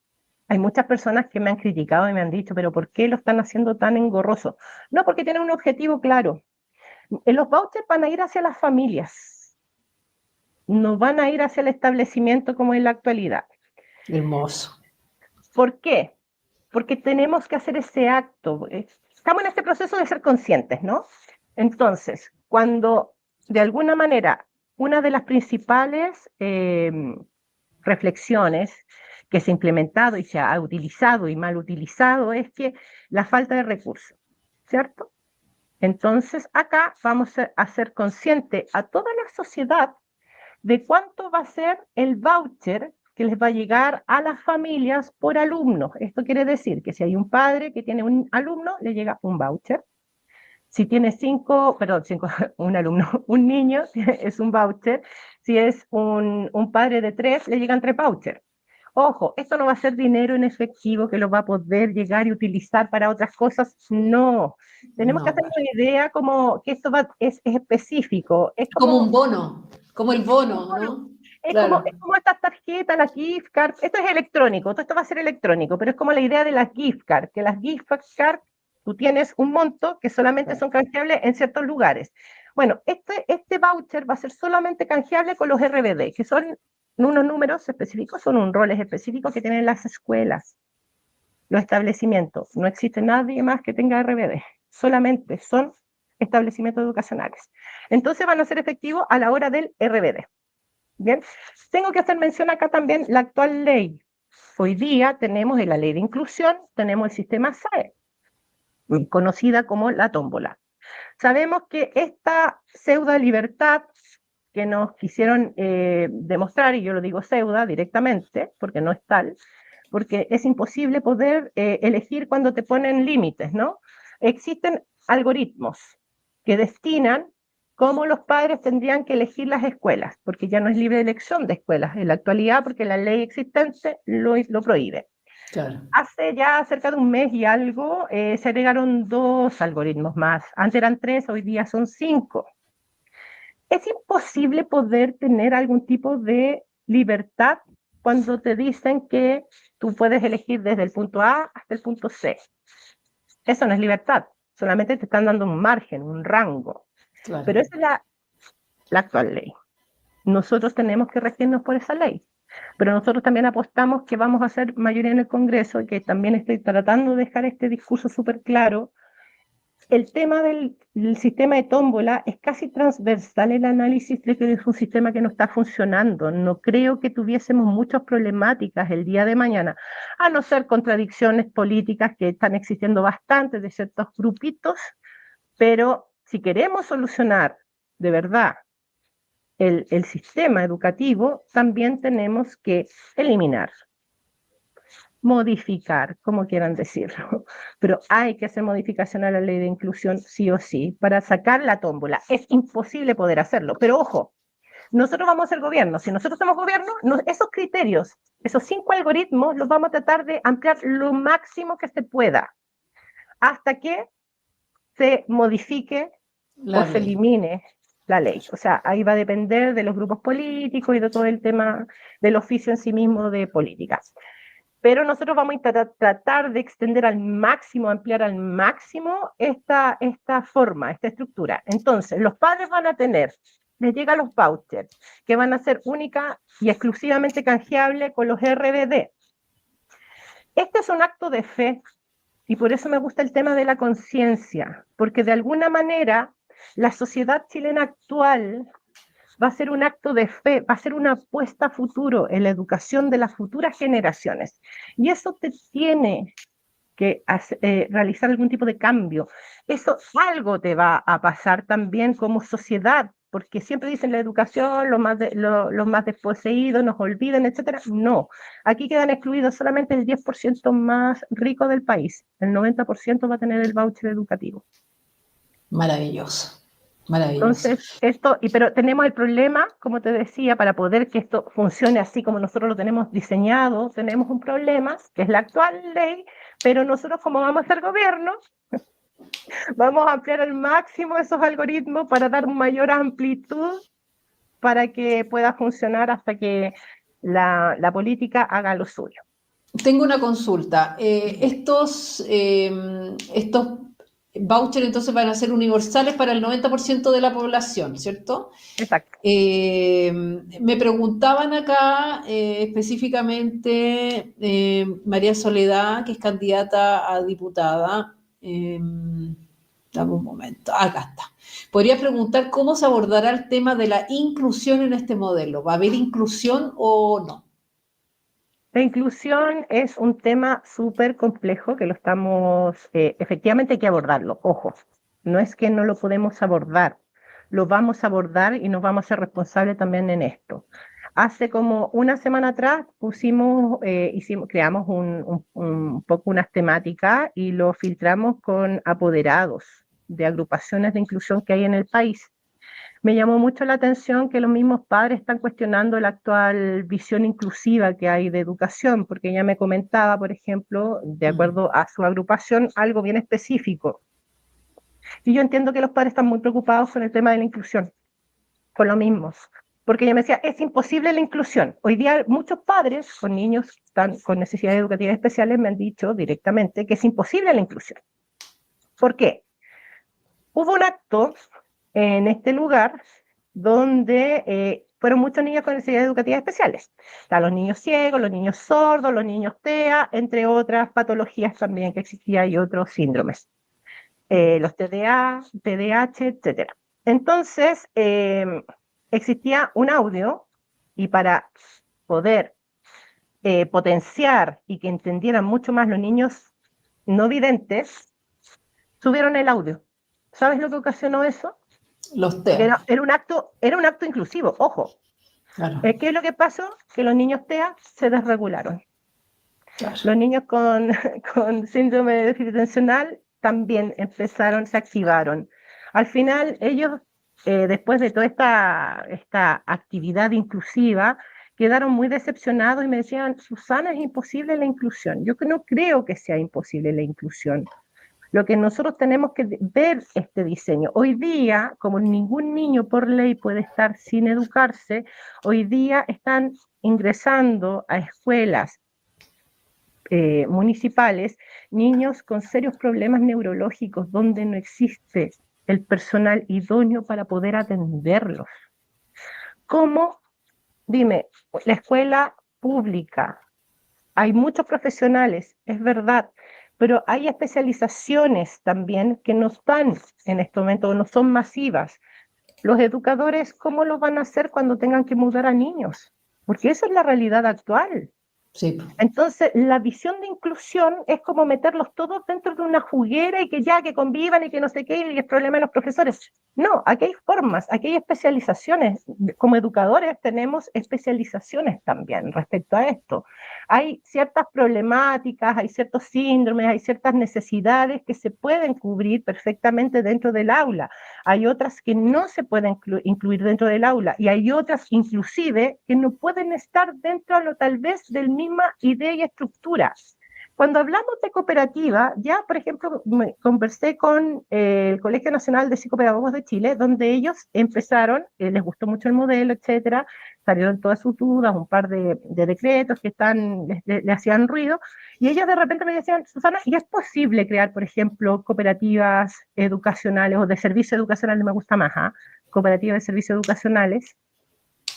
Hay muchas personas que me han criticado y me han dicho, pero ¿por qué lo están haciendo tan engorroso? No, porque tienen un objetivo claro. Los vouchers van a ir hacia las familias, no van a ir hacia el establecimiento como en la actualidad. Hermoso. ¿Por qué? Porque tenemos que hacer ese acto. Estamos en este proceso de ser conscientes, ¿no? Entonces, cuando de alguna manera una de las principales reflexiones que se ha implementado y se ha utilizado y mal utilizado es que la falta de recursos, ¿cierto? Entonces, acá vamos a ser conscientes a toda la sociedad de cuánto va a ser el voucher que les va a llegar a las familias por alumnos. Esto quiere decir que si hay un padre que tiene un alumno, le llega un voucher. Si tiene un alumno, un niño, es un voucher. Si es un padre de 3, le llegan 3 vouchers. Ojo, esto no va a ser dinero en efectivo que lo va a poder llegar y utilizar para otras cosas. No. Tenemos que hacer una idea como que esto es específico. Es como un bono, como el bono, ¿no? Es como estas tarjetas, las gift cards. Esto es electrónico, todo esto va a ser electrónico, pero es como la idea de las gift cards, que las gift cards, tú tienes un monto que solamente son canjeables en ciertos lugares. Bueno, este voucher va a ser solamente canjeable con los RBD, que son unos números específicos, son un roles específicos que tienen las escuelas, los establecimientos. No existe nadie más que tenga RBD, solamente son establecimientos educacionales. Entonces van a ser efectivos a la hora del RBD. Bien, tengo que hacer mención acá también la actual ley. Hoy día tenemos en la ley de inclusión, tenemos el sistema SAE, conocida como la tómbola. Sabemos que esta pseudo libertad que nos quisieron demostrar, y yo lo digo pseudo directamente, porque no es tal, porque es imposible poder elegir cuando te ponen límites, ¿no? Existen algoritmos que destinan cómo los padres tendrían que elegir las escuelas, porque ya no es libre elección de escuelas en la actualidad, porque la ley existente lo prohíbe. Claro. Hace ya cerca de un mes y algo se agregaron 2 algoritmos más. Antes eran 3, hoy día son 5. Es imposible poder tener algún tipo de libertad cuando te dicen que tú puedes elegir desde el punto A hasta el punto C. Eso no es libertad, solamente te están dando un margen, un rango. Claro. Pero esa es la actual ley. Nosotros tenemos que regirnos por esa ley. Pero nosotros también apostamos que vamos a ser mayoría en el Congreso, y que también estoy tratando de dejar este discurso súper claro. El tema del sistema de tómbola es casi transversal el análisis de que es un sistema que no está funcionando. No creo que tuviésemos muchas problemáticas el día de mañana, a no ser contradicciones políticas que están existiendo bastante de ciertos grupitos, pero si queremos solucionar de verdad el sistema educativo, también tenemos que eliminar, modificar, como quieran decirlo, pero hay que hacer modificación a la ley de inclusión sí o sí para sacar la tómbola. Es imposible poder hacerlo, pero ojo, nosotros vamos a ser gobierno. Si nosotros somos gobierno, esos criterios, esos 5 algoritmos, los vamos a tratar de ampliar lo máximo que se pueda hasta que se modifique o se elimine la ley. O sea, ahí va a depender de los grupos políticos y de todo el tema del oficio en sí mismo de políticas. Pero nosotros vamos a tratar de extender al máximo, ampliar al máximo esta forma, esta estructura. Entonces, los padres van a tener, les llegan los vouchers, que van a ser única y exclusivamente canjeables con los RBD. Este es un acto de fe, y por eso me gusta el tema de la conciencia, porque de alguna manera la sociedad chilena actual va a ser un acto de fe, va a ser una apuesta a futuro en la educación de las futuras generaciones. Y eso te tiene que realizar algún tipo de cambio. Eso algo te va a pasar también como sociedad, porque siempre dicen la educación, los más desposeídos nos olvidan, etcétera. No, aquí quedan excluidos solamente el 10% más rico del país. El 90% va a tener el voucher educativo. Maravilloso. Maravilloso. Entonces, pero tenemos el problema, como te decía, para poder que esto funcione así como nosotros lo tenemos diseñado, tenemos un problema, que es la actual ley, pero nosotros, como vamos a ser gobierno, vamos a ampliar al máximo esos algoritmos para dar mayor amplitud para que pueda funcionar hasta que la política haga lo suyo. Tengo una consulta. Estos vouchers entonces van a ser universales para el 90% de la población, ¿cierto? Exacto. Me preguntaban acá específicamente María Soledad, que es candidata a diputada. Dame un momento, acá está. Podría preguntar cómo se abordará el tema de la inclusión en este modelo. ¿Va a haber inclusión o no? La inclusión es un tema súper complejo que lo estamos, efectivamente hay que abordarlo, ojo, no es que no lo podemos abordar, lo vamos a abordar y nos vamos a ser responsables también en esto. Hace como una semana atrás creamos un poco unas temáticas y lo filtramos con apoderados de agrupaciones de inclusión que hay en el país. Me llamó mucho la atención que los mismos padres están cuestionando la actual visión inclusiva que hay de educación, porque ella me comentaba, por ejemplo, de acuerdo a su agrupación, algo bien específico. Y yo entiendo que los padres están muy preocupados con el tema de la inclusión, con lo mismo, porque ella me decía, es imposible la inclusión. Hoy día muchos padres con niños con necesidades educativas especiales me han dicho directamente que es imposible la inclusión. ¿Por qué? Hubo un acto en este lugar donde fueron muchos niños con necesidades educativas especiales. Están los niños ciegos, los niños sordos, los niños TEA, entre otras patologías también que existían y otros síndromes. Los TDA, TDAH, etc. Entonces, existía un audio y para poder potenciar y que entendieran mucho más los niños no videntes, subieron el audio. ¿Sabes lo que ocasionó eso? Los TEA. Era un acto inclusivo, ojo. Claro, ¿Qué es lo que pasó? Que los niños TEA se desregularon. claro. Los niños con síndrome de déficit atencional también se activaron. Al final, ellos, después de toda esta actividad inclusiva, quedaron muy decepcionados y me decían, Susana, es imposible la inclusión. Yo no creo que sea imposible la inclusión. Lo que nosotros tenemos que ver este diseño. Hoy día, como ningún niño por ley puede estar sin educarse, hoy día están ingresando a escuelas municipales niños con serios problemas neurológicos donde no existe el personal idóneo para poder atenderlos. ¿Cómo? Dime, la escuela pública, hay muchos profesionales, es verdad, pero hay especializaciones también que no están en este momento, no son masivas. Los educadores, ¿cómo lo van a hacer cuando tengan que mudar a niños? Porque esa es la realidad actual. Sí. Entonces, la visión de inclusión es como meterlos todos dentro de una juguera y que ya, que convivan y que no sé qué, y el problema de los profesores. No, aquí hay formas, aquí hay especializaciones. Como educadores tenemos especializaciones también respecto a esto. Hay ciertas problemáticas, hay ciertos síndromes, hay ciertas necesidades que se pueden cubrir perfectamente dentro del aula. Hay otras que no se pueden incluir dentro del aula y hay otras inclusive que no pueden estar dentro tal vez del misma idea y estructura. Cuando hablamos de cooperativa, ya por ejemplo conversé con el Colegio Nacional de Psicopedagogos de Chile, donde ellos empezaron, les gustó mucho el modelo, etcétera, salieron todas sus dudas, un par de decretos que le hacían ruido, y ellos de repente me decían, Susana, ¿y es posible crear, por ejemplo, cooperativas educacionales o de servicio educacional, me gusta más, cooperativas de servicios educacionales,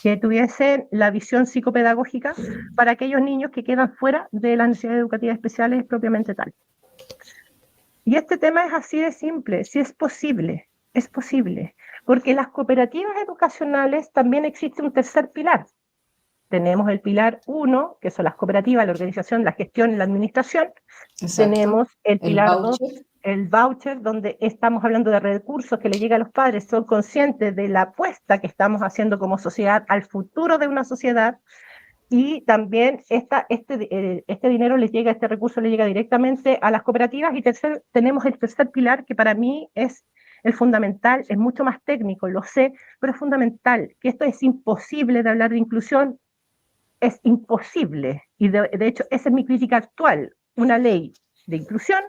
que tuviesen la visión psicopedagógica para aquellos niños que quedan fuera de las necesidades educativas especiales propiamente tal? Y este tema es así de simple, sí es posible, porque las cooperativas educacionales también existe un tercer pilar. Tenemos el pilar 1, que son las cooperativas, la organización, la gestión y la administración. Exacto. Tenemos el pilar 2, el voucher, donde estamos hablando de recursos que le llegan a los padres, son conscientes de la apuesta que estamos haciendo como sociedad al futuro de una sociedad, y también este dinero les llega, este recurso le llega directamente a las cooperativas. Y tenemos el tercer pilar, que para mí es el fundamental, es mucho más técnico, lo sé, pero es fundamental, que esto es imposible de hablar de inclusión, es imposible, y de hecho esa es mi crítica actual, una ley de inclusión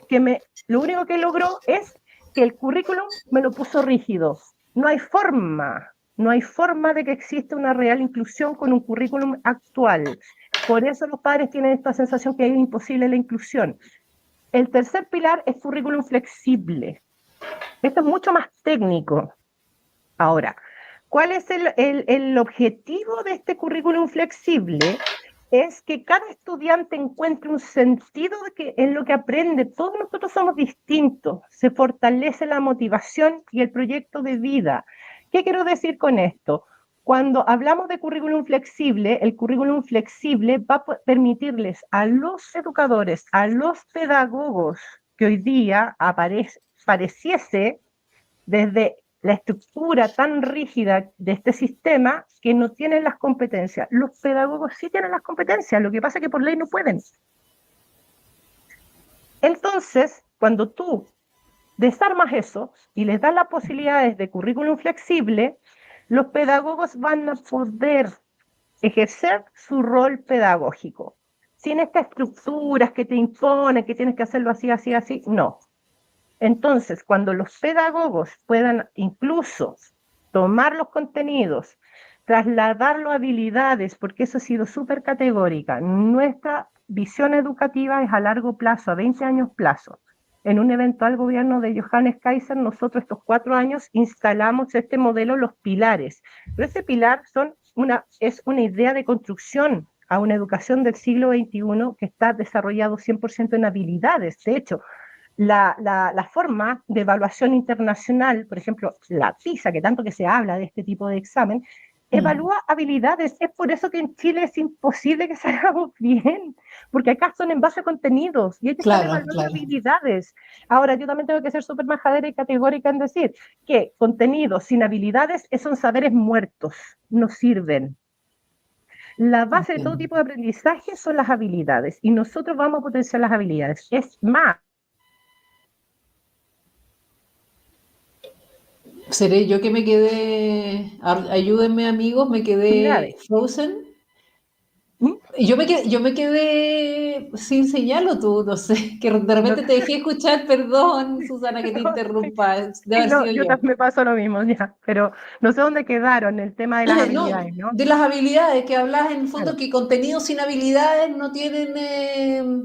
que lo único que logró es que el currículum me lo puso rígido. No hay forma de que exista una real inclusión con un currículum actual. Por eso los padres tienen esta sensación que es imposible la inclusión. El tercer pilar es currículum flexible. Esto es mucho más técnico. Ahora, ¿cuál es el objetivo de este currículum flexible? Es que cada estudiante encuentre un sentido en lo que aprende. Todos nosotros somos distintos. Se fortalece la motivación y el proyecto de vida. ¿Qué quiero decir con esto? Cuando hablamos de currículum flexible, el currículum flexible va a permitirles a los educadores, a los pedagogos que hoy día pareciese desde la estructura tan rígida de este sistema, que no tienen las competencias. Los pedagogos sí tienen las competencias, lo que pasa es que por ley no pueden. Entonces, cuando tú desarmas eso y les das las posibilidades de currículum flexible, los pedagogos van a poder ejercer su rol pedagógico, sin estas estructuras que te imponen, que tienes que hacerlo así, así, así, no. Entonces, cuando los pedagogos puedan incluso tomar los contenidos, trasladarlo a habilidades, porque eso ha sido súper categórica, nuestra visión educativa es a largo plazo, a 20 años plazo. en un eventual gobierno de Johannes Kaiser, nosotros estos 4 años instalamos este modelo, los pilares. Pero ese pilar es una idea de construcción a una educación del siglo XXI que está desarrollado 100% en habilidades. De hecho, la forma de evaluación internacional, por ejemplo, la PISA, que tanto que se habla de este tipo de examen, evalúa habilidades. Es por eso que en Chile es imposible que salgamos bien, porque acá son en base a contenidos y hay que estar evaluando habilidades. Ahora, yo también tengo que ser súper majadera y categórica en decir que contenidos sin habilidades son saberes muertos, no sirven. La base de todo tipo de aprendizaje son las habilidades y nosotros vamos a potenciar las habilidades. Es más, seré yo que me quedé, ayúdenme amigos, me quedé frozen. Yo me quedé sin señal o tú, no sé, que de repente te dejé escuchar, perdón, Susana, que te interrumpa, de haber sido yo yo. me pasó lo mismo, ya, pero no sé dónde quedaron el tema de las habilidades, ¿no? De las habilidades que hablas, en el fondo, Claro. que contenidos sin habilidades no tienen,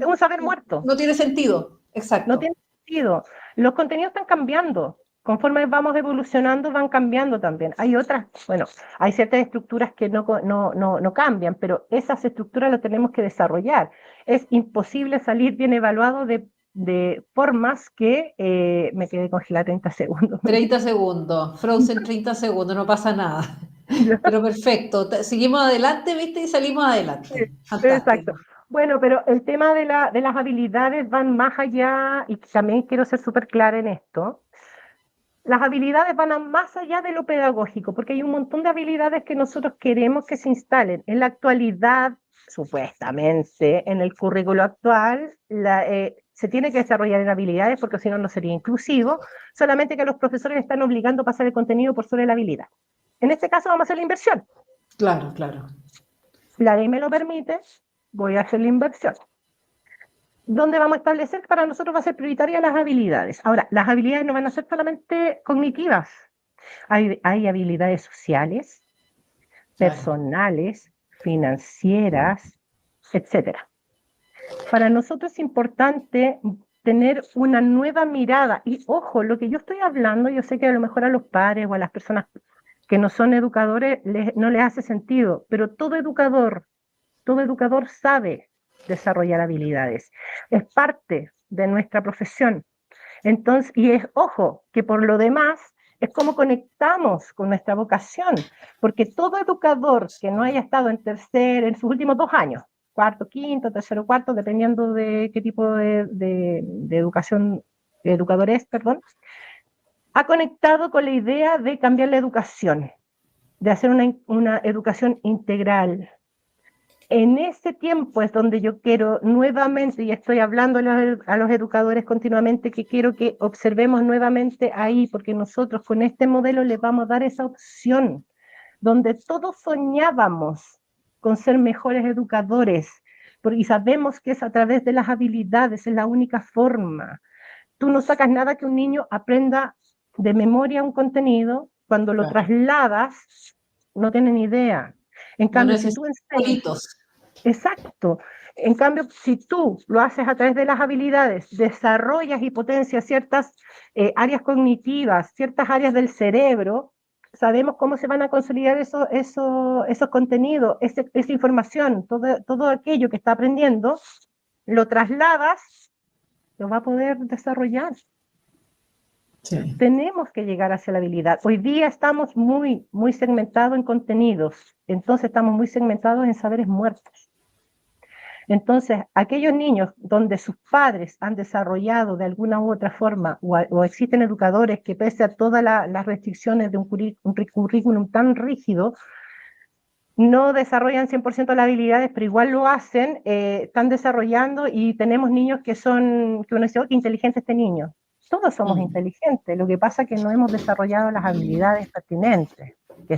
Es un saber muerto, no tiene sentido, no exacto. tiene sentido. Los contenidos están cambiando. Conforme vamos evolucionando, van cambiando también. Hay otras, bueno, hay ciertas estructuras que no cambian, pero esas estructuras las tenemos que desarrollar. Es imposible salir bien evaluado de formas que me quedé congelada 30 segundos. 30 segundos, Frozen 30 segundos, no pasa nada. Pero perfecto, seguimos adelante, ¿viste? Y salimos adelante. Exacto. Fantástico. Bueno, pero el tema de las habilidades van más allá, y también quiero ser súper clara en esto. Las habilidades van más allá de lo pedagógico, porque hay un montón de habilidades que nosotros queremos que se instalen. En la actualidad, supuestamente, en el currículo actual, se tiene que desarrollar en habilidades, porque si no, no sería inclusivo, solamente que los profesores están obligando a pasar el contenido por sobre la habilidad. En este caso vamos a hacer la inversión. Claro, claro. La ley me lo permite, voy a hacer la inversión. ¿Dónde vamos a establecer? Para nosotros va a ser prioritaria las habilidades. Ahora, las habilidades no van a ser solamente cognitivas. Hay habilidades sociales, personales, financieras, etcétera. Para nosotros es importante tener una nueva mirada. Y ojo, lo que yo estoy hablando, yo sé que a lo mejor a los padres o a las personas que no son educadores no les hace sentido, pero todo educador sabe desarrollar habilidades. Es parte de nuestra profesión. Entonces, y ojo, que por lo demás es como conectamos con nuestra vocación, porque todo educador que no haya estado en sus últimos 2 años, cuarto, quinto, tercero, cuarto, dependiendo de qué tipo de educación, de educador es, perdón, ha conectado con la idea de cambiar la educación, de hacer una educación integral. En ese tiempo es donde yo quiero nuevamente, y estoy hablando a los educadores continuamente, que quiero que observemos nuevamente ahí, porque nosotros con este modelo les vamos a dar esa opción, donde todos soñábamos con ser mejores educadores, porque sabemos que es a través de las habilidades, es la única forma. Tú no sacas nada que un niño aprenda de memoria un contenido, cuando lo trasladas, no tienen idea. En No cambio, si tú necesito enseñas, exacto. En cambio, si tú lo haces a través de las habilidades, desarrollas y potencias ciertas áreas cognitivas, ciertas áreas del cerebro, sabemos cómo se van a consolidar esos contenidos, esa información, todo aquello que está aprendiendo, lo trasladas, lo va a poder desarrollar. Sí. Tenemos que llegar hacia la habilidad. Hoy día estamos muy segmentados en contenidos, entonces estamos muy segmentados en saberes muertos. Entonces, aquellos niños donde sus padres han desarrollado de alguna u otra forma, o existen educadores que pese a todas las restricciones de un currículum tan rígido, no desarrollan 100% las habilidades, pero igual lo hacen, están desarrollando, y tenemos niños que uno dice, oh, qué inteligente este niño. Todos somos inteligentes, lo que pasa es que no hemos desarrollado las habilidades pertinentes.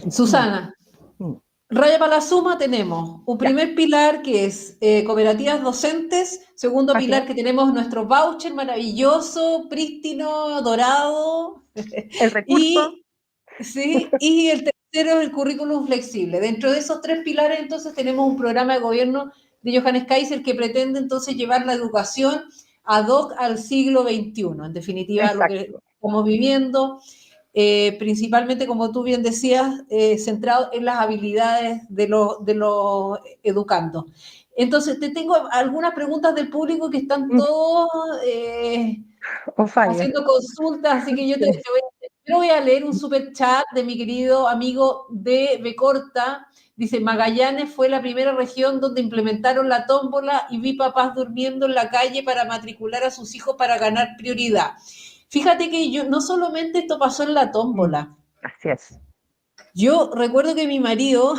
Susana, raya para la suma tenemos un primer pilar que es cooperativas docentes, segundo pilar que tenemos nuestro voucher maravilloso, prístino, dorado. El recurso. Y el tercero es el currículum flexible. Dentro de esos 3 pilares entonces tenemos un programa de gobierno de Johannes Kaiser que pretende entonces llevar la educación ad hoc al siglo XXI, en definitiva, lo que Exacto. estamos viviendo, principalmente, como tú bien decías, centrado en las habilidades de los educandos. Entonces, te tengo algunas preguntas del público que están todos On fire. haciendo consultas, así que yo voy a leer un super chat de mi querido amigo de Becorta. Dice, Magallanes fue la primera región donde implementaron la tómbola y vi papás durmiendo en la calle para matricular a sus hijos para ganar prioridad. Fíjate que yo, no solamente esto pasó en la tómbola. Así es. Yo recuerdo que mi marido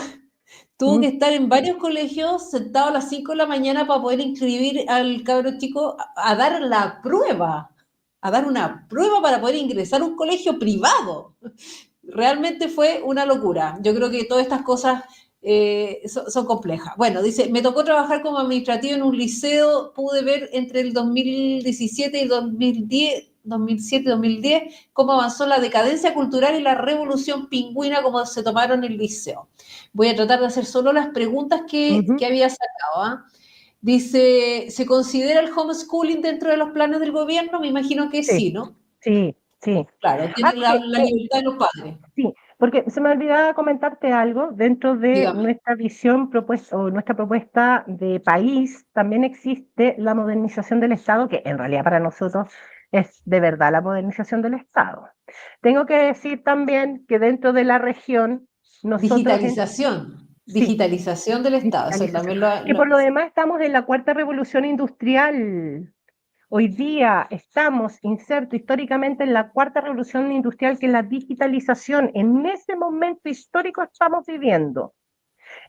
tuvo que Mm. estar en varios colegios sentado a las 5 de la mañana para poder inscribir al cabro chico a dar la prueba, a dar una prueba para poder ingresar a un colegio privado. Realmente fue una locura. Yo creo que todas estas cosas son complejas. Bueno, dice, me tocó trabajar como administrativo en un liceo, pude ver entre el 2017 y el 2010 cómo avanzó la decadencia cultural y la revolución pingüina, como se tomaron el liceo. Voy a tratar de hacer solo las preguntas que había sacado. ¿Eh? Dice, ¿se considera el homeschooling dentro de los planes del gobierno? Me imagino que Sí, sí, ¿no? sí, sí. Claro, tienen la libertad de los padres. Sí, porque se me olvidaba comentarte algo, dentro de Dígame. nuestra visión propuesta o nuestra propuesta de país, también existe la modernización del Estado, que en realidad para nosotros es de verdad la modernización del Estado. Tengo que decir también que dentro de la región, nosotros sí, Digitalización del Estado, eso digitalización, también que por lo demás estamos en la cuarta revolución industrial. Hoy día estamos insertos históricamente en la cuarta revolución industrial, que es la digitalización. En ese momento histórico estamos viviendo.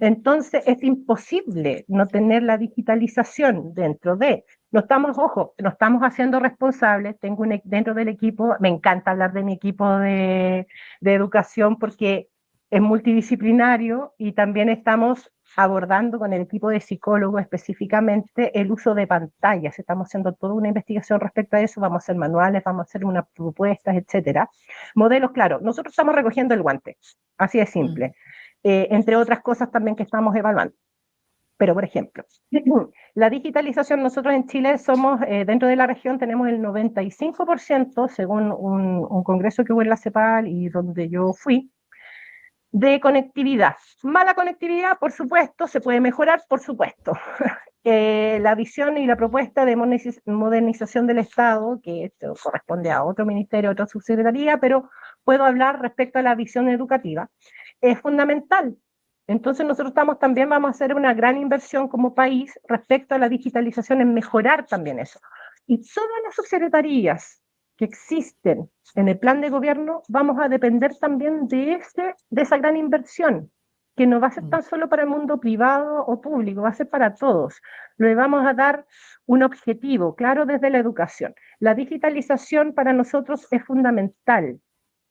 Entonces es imposible no tener la digitalización dentro de. No estamos, ojo, no estamos haciendo responsables. Tengo dentro del equipo, me encanta hablar de mi equipo de educación porque es multidisciplinario y también estamos abordando con el equipo de psicólogos específicamente el uso de pantallas. Estamos haciendo toda una investigación respecto a eso, vamos a hacer manuales, vamos a hacer unas propuestas, etcétera. Modelos, claro, nosotros estamos recogiendo el guante, así de simple. Entre otras cosas también que estamos evaluando. Pero, por ejemplo, la digitalización, nosotros en Chile somos, dentro de la región tenemos el 95%, según un congreso que hubo en la CEPAL y donde yo fui, de conectividad. Mala conectividad, por supuesto, se puede mejorar, por supuesto. La visión y la propuesta de modernización del Estado, que esto corresponde a otro ministerio, a otra subsecretaría, pero puedo hablar respecto a la visión educativa, es fundamental. Entonces nosotros también vamos a hacer una gran inversión como país respecto a la digitalización, en mejorar también eso. Y todas las subsecretarías que existen en el plan de gobierno, vamos a depender también de esa gran inversión, que no va a ser tan solo para el mundo privado o público, va a ser para todos. Le vamos a dar un objetivo claro desde la educación. La digitalización para nosotros es fundamental,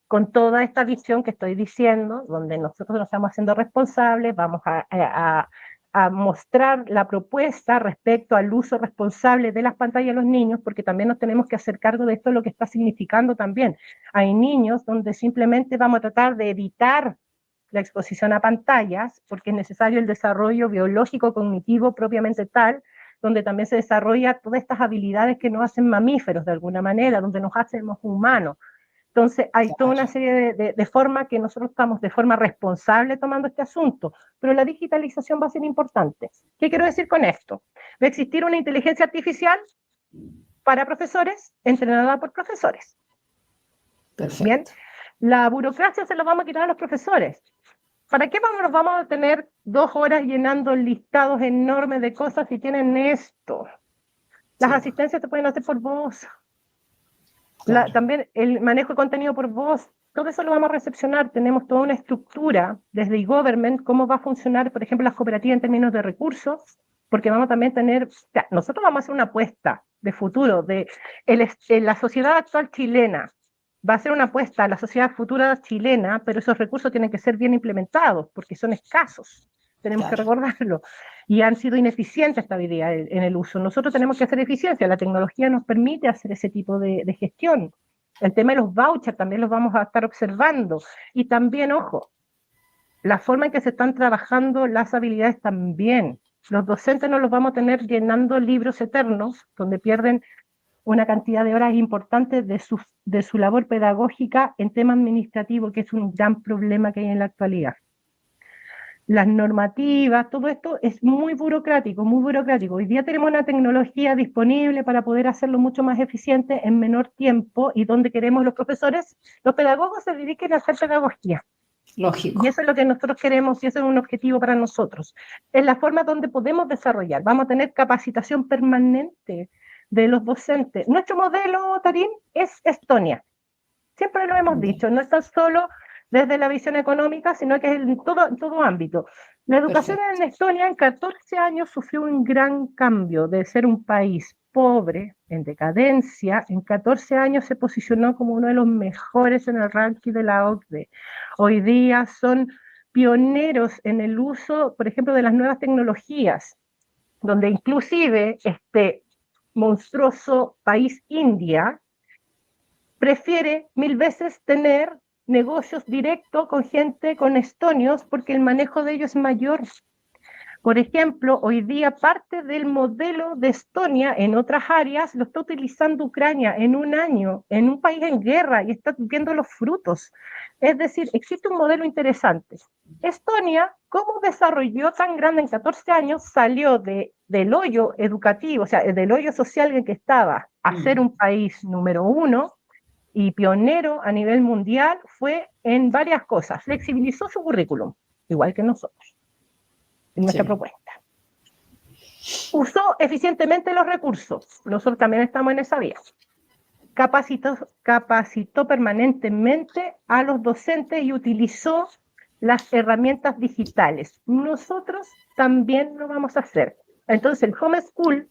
con toda esta visión que estoy diciendo, donde nosotros nos estamos haciendo responsables, vamos a mostrar la propuesta respecto al uso responsable de las pantallas de los niños, porque también nos tenemos que hacer cargo de esto, lo que está significando también. Hay niños donde simplemente vamos a tratar de evitar la exposición a pantallas, porque es necesario el desarrollo biológico cognitivo propiamente tal, donde también se desarrolla todas estas habilidades que nos hacen mamíferos de alguna manera, donde nos hacemos humanos. Entonces, hay toda una serie de formas que nosotros estamos de forma responsable tomando este asunto, pero la digitalización va a ser importante. ¿Qué quiero decir con esto? Va a existir una inteligencia artificial para profesores, entrenada por profesores. Perfecto. Bien, la burocracia se la vamos a quitar a los profesores. ¿Para qué nos vamos a tener 2 horas llenando listados enormes de cosas si tienen esto? Las asistencias se pueden hacer por voz. Claro. También el manejo de contenido por voz, todo eso lo vamos a recepcionar. Tenemos toda una estructura desde e-government, cómo va a funcionar, por ejemplo, las cooperativas en términos de recursos, porque vamos a también tener, nosotros vamos a hacer una apuesta de futuro, de la sociedad actual chilena, va a ser una apuesta a la sociedad futura chilena, pero esos recursos tienen que ser bien implementados, porque son escasos, tenemos que recordarlo, y han sido ineficientes hasta hoy día en el uso. Nosotros tenemos que hacer eficiencia, la tecnología nos permite hacer ese tipo de gestión. El tema de los vouchers también los vamos a estar observando, y también, ojo, la forma en que se están trabajando las habilidades también. Los docentes no los vamos a tener llenando libros eternos, donde pierden una cantidad de horas importante de su labor pedagógica en tema administrativo, que es un gran problema que hay en la actualidad. Las normativas, todo esto es muy burocrático, muy burocrático. Hoy día tenemos una tecnología disponible para poder hacerlo mucho más eficiente en menor tiempo y donde queremos los profesores, los pedagogos se dediquen a hacer pedagogía. Lógico. Y eso es lo que nosotros queremos y eso es un objetivo para nosotros. Es la forma donde podemos desarrollar. Vamos a tener capacitación permanente de los docentes. Nuestro modelo, Tarín, es Estonia. Siempre lo hemos dicho, no está solo desde la visión económica, sino que es en todo ámbito. La educación en Estonia en 14 años sufrió un gran cambio de ser un país pobre, en decadencia, en 14 años se posicionó como uno de los mejores en el ranking de la OCDE. Hoy día son pioneros en el uso, por ejemplo, de las nuevas tecnologías, donde inclusive este monstruoso país India prefiere 1000 veces tener negocios directos con gente, con estonios, porque el manejo de ellos es mayor. Por ejemplo, hoy día parte del modelo de Estonia en otras áreas lo está utilizando Ucrania en un año, en un país en guerra, y está viendo los frutos. Es decir, existe un modelo interesante. Estonia, ¿cómo desarrolló tan grande en 14 años? Salió del hoyo educativo, o sea, del hoyo social en el que estaba, a ser un país número 1, y pionero a nivel mundial fue en varias cosas. Flexibilizó su currículum, igual que nosotros, en nuestra propuesta. Usó eficientemente los recursos, nosotros también estamos en esa vía. Capacitó permanentemente a los docentes y utilizó las herramientas digitales. Nosotros también lo vamos a hacer. Entonces el homeschool,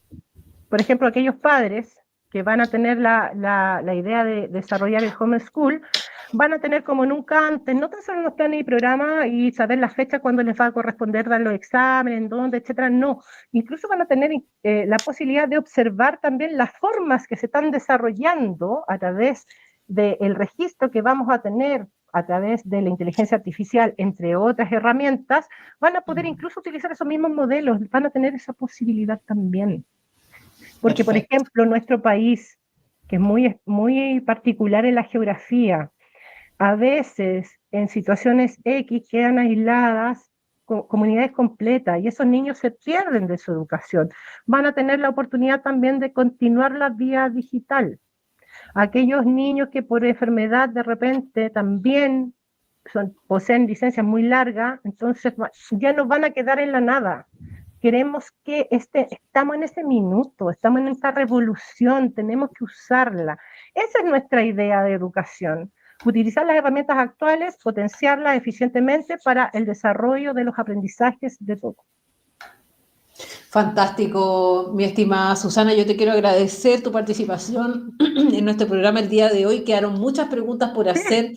por ejemplo, aquellos padres que van a tener la idea de desarrollar el homeschool, van a tener como nunca antes, no tan solo los planes y programas y saber la fecha cuando les va a corresponder dar los exámenes, dónde, etcétera, no. Incluso van a tener la posibilidad de observar también las formas que se están desarrollando a través del registro que vamos a tener a través de la inteligencia artificial, entre otras herramientas, van a poder incluso utilizar esos mismos modelos, van a tener esa posibilidad también. Porque, por ejemplo, nuestro país, que es muy particular en la geografía, a veces en situaciones X quedan aisladas comunidades completas y esos niños se pierden de su educación. Van a tener la oportunidad también de continuar la vía digital. Aquellos niños que por enfermedad de repente también poseen licencias muy largas, entonces ya no van a quedar en la nada. Queremos que estamos en ese minuto, estamos en esta revolución, tenemos que usarla. Esa es nuestra idea de educación. Utilizar las herramientas actuales, potenciarlas eficientemente para el desarrollo de los aprendizajes de todos. Fantástico, mi estimada Susana. Yo te quiero agradecer tu participación en nuestro programa el día de hoy. Quedaron muchas preguntas por hacer.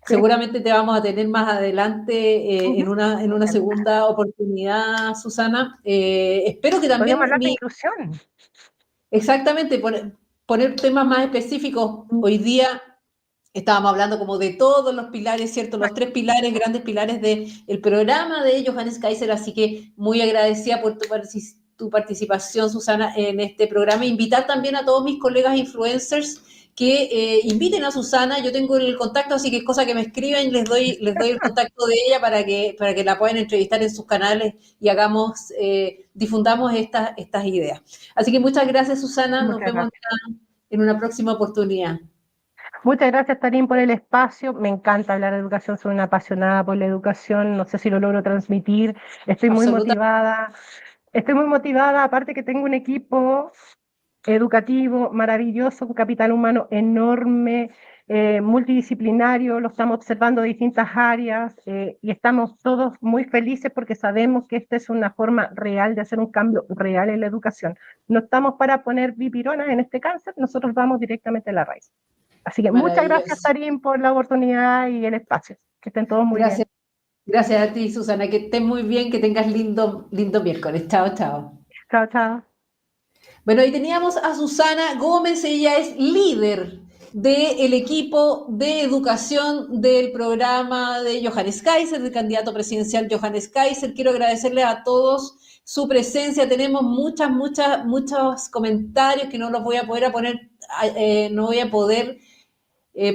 Seguramente te vamos a tener más adelante en una segunda oportunidad, Susana. Espero que también... Podemos hablar de inclusión. Exactamente, poner temas más específicos. Hoy día estábamos hablando como de todos los pilares, ¿cierto? Los 3 pilares, grandes pilares del programa de Johannes Kaiser, así que muy agradecida por tu participación, Susana, en este programa. Invitar también a todos mis colegas influencers que inviten a Susana. Yo tengo el contacto, así que es cosa que me escriben, les doy el contacto de ella para que la puedan entrevistar en sus canales y difundamos estas ideas. Así que muchas gracias, Susana. Nos vemos en una próxima oportunidad. Muchas gracias, Tarín, por el espacio. Me encanta hablar de educación, soy una apasionada por la educación, no sé si lo logro transmitir. Estoy muy motivada, aparte que tengo un equipo educativo maravilloso, un capital humano enorme, multidisciplinario, lo estamos observando de distintas áreas y estamos todos muy felices porque sabemos que esta es una forma real de hacer un cambio real en la educación. No estamos para poner bipironas en este cáncer, nosotros vamos directamente a la raíz. Así que muchas gracias, Tarín, por la oportunidad y el espacio. Que estén todos muy bien. Gracias a ti, Susana. Que estés muy bien, que tengas lindo miércoles. Chao, chao. Chao, chao. Bueno, ahí teníamos a Susana Gómez. Ella es líder del equipo de educación del programa de Johannes Kaiser, del candidato presidencial Johannes Kaiser. Quiero agradecerle a todos su presencia. Tenemos muchos comentarios que no los voy a poder poner, no voy a poder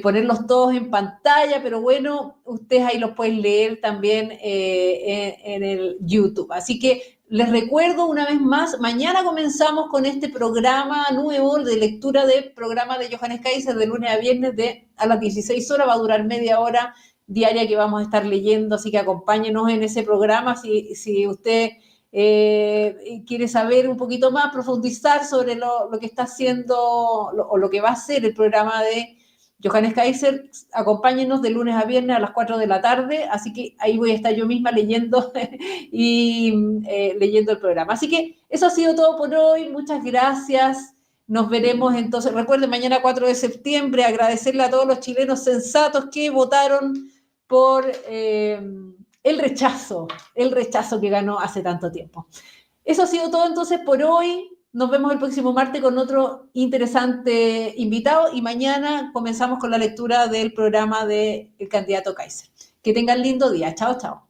ponerlos todos en pantalla, pero bueno, ustedes ahí los pueden leer también en el YouTube. Así que les recuerdo una vez más, mañana comenzamos con este programa nuevo de lectura de programa de Johannes Kaiser de lunes a viernes a las 16 horas, va a durar media hora diaria que vamos a estar leyendo, así que acompáñenos en ese programa si usted quiere saber un poquito más, profundizar sobre lo que está haciendo o lo que va a ser el programa de Johannes Kaiser. Acompáñenos de lunes a viernes a las 4 de la tarde, así que ahí voy a estar yo misma leyendo y leyendo el programa. Así que eso ha sido todo por hoy, muchas gracias. Nos veremos entonces, recuerden, mañana 4 de septiembre, agradecerle a todos los chilenos sensatos que votaron por el rechazo que ganó hace tanto tiempo. Eso ha sido todo entonces por hoy. Nos vemos el próximo martes con otro interesante invitado y mañana comenzamos con la lectura del programa del candidato Kaiser. Que tengan lindo día. Chao, chao.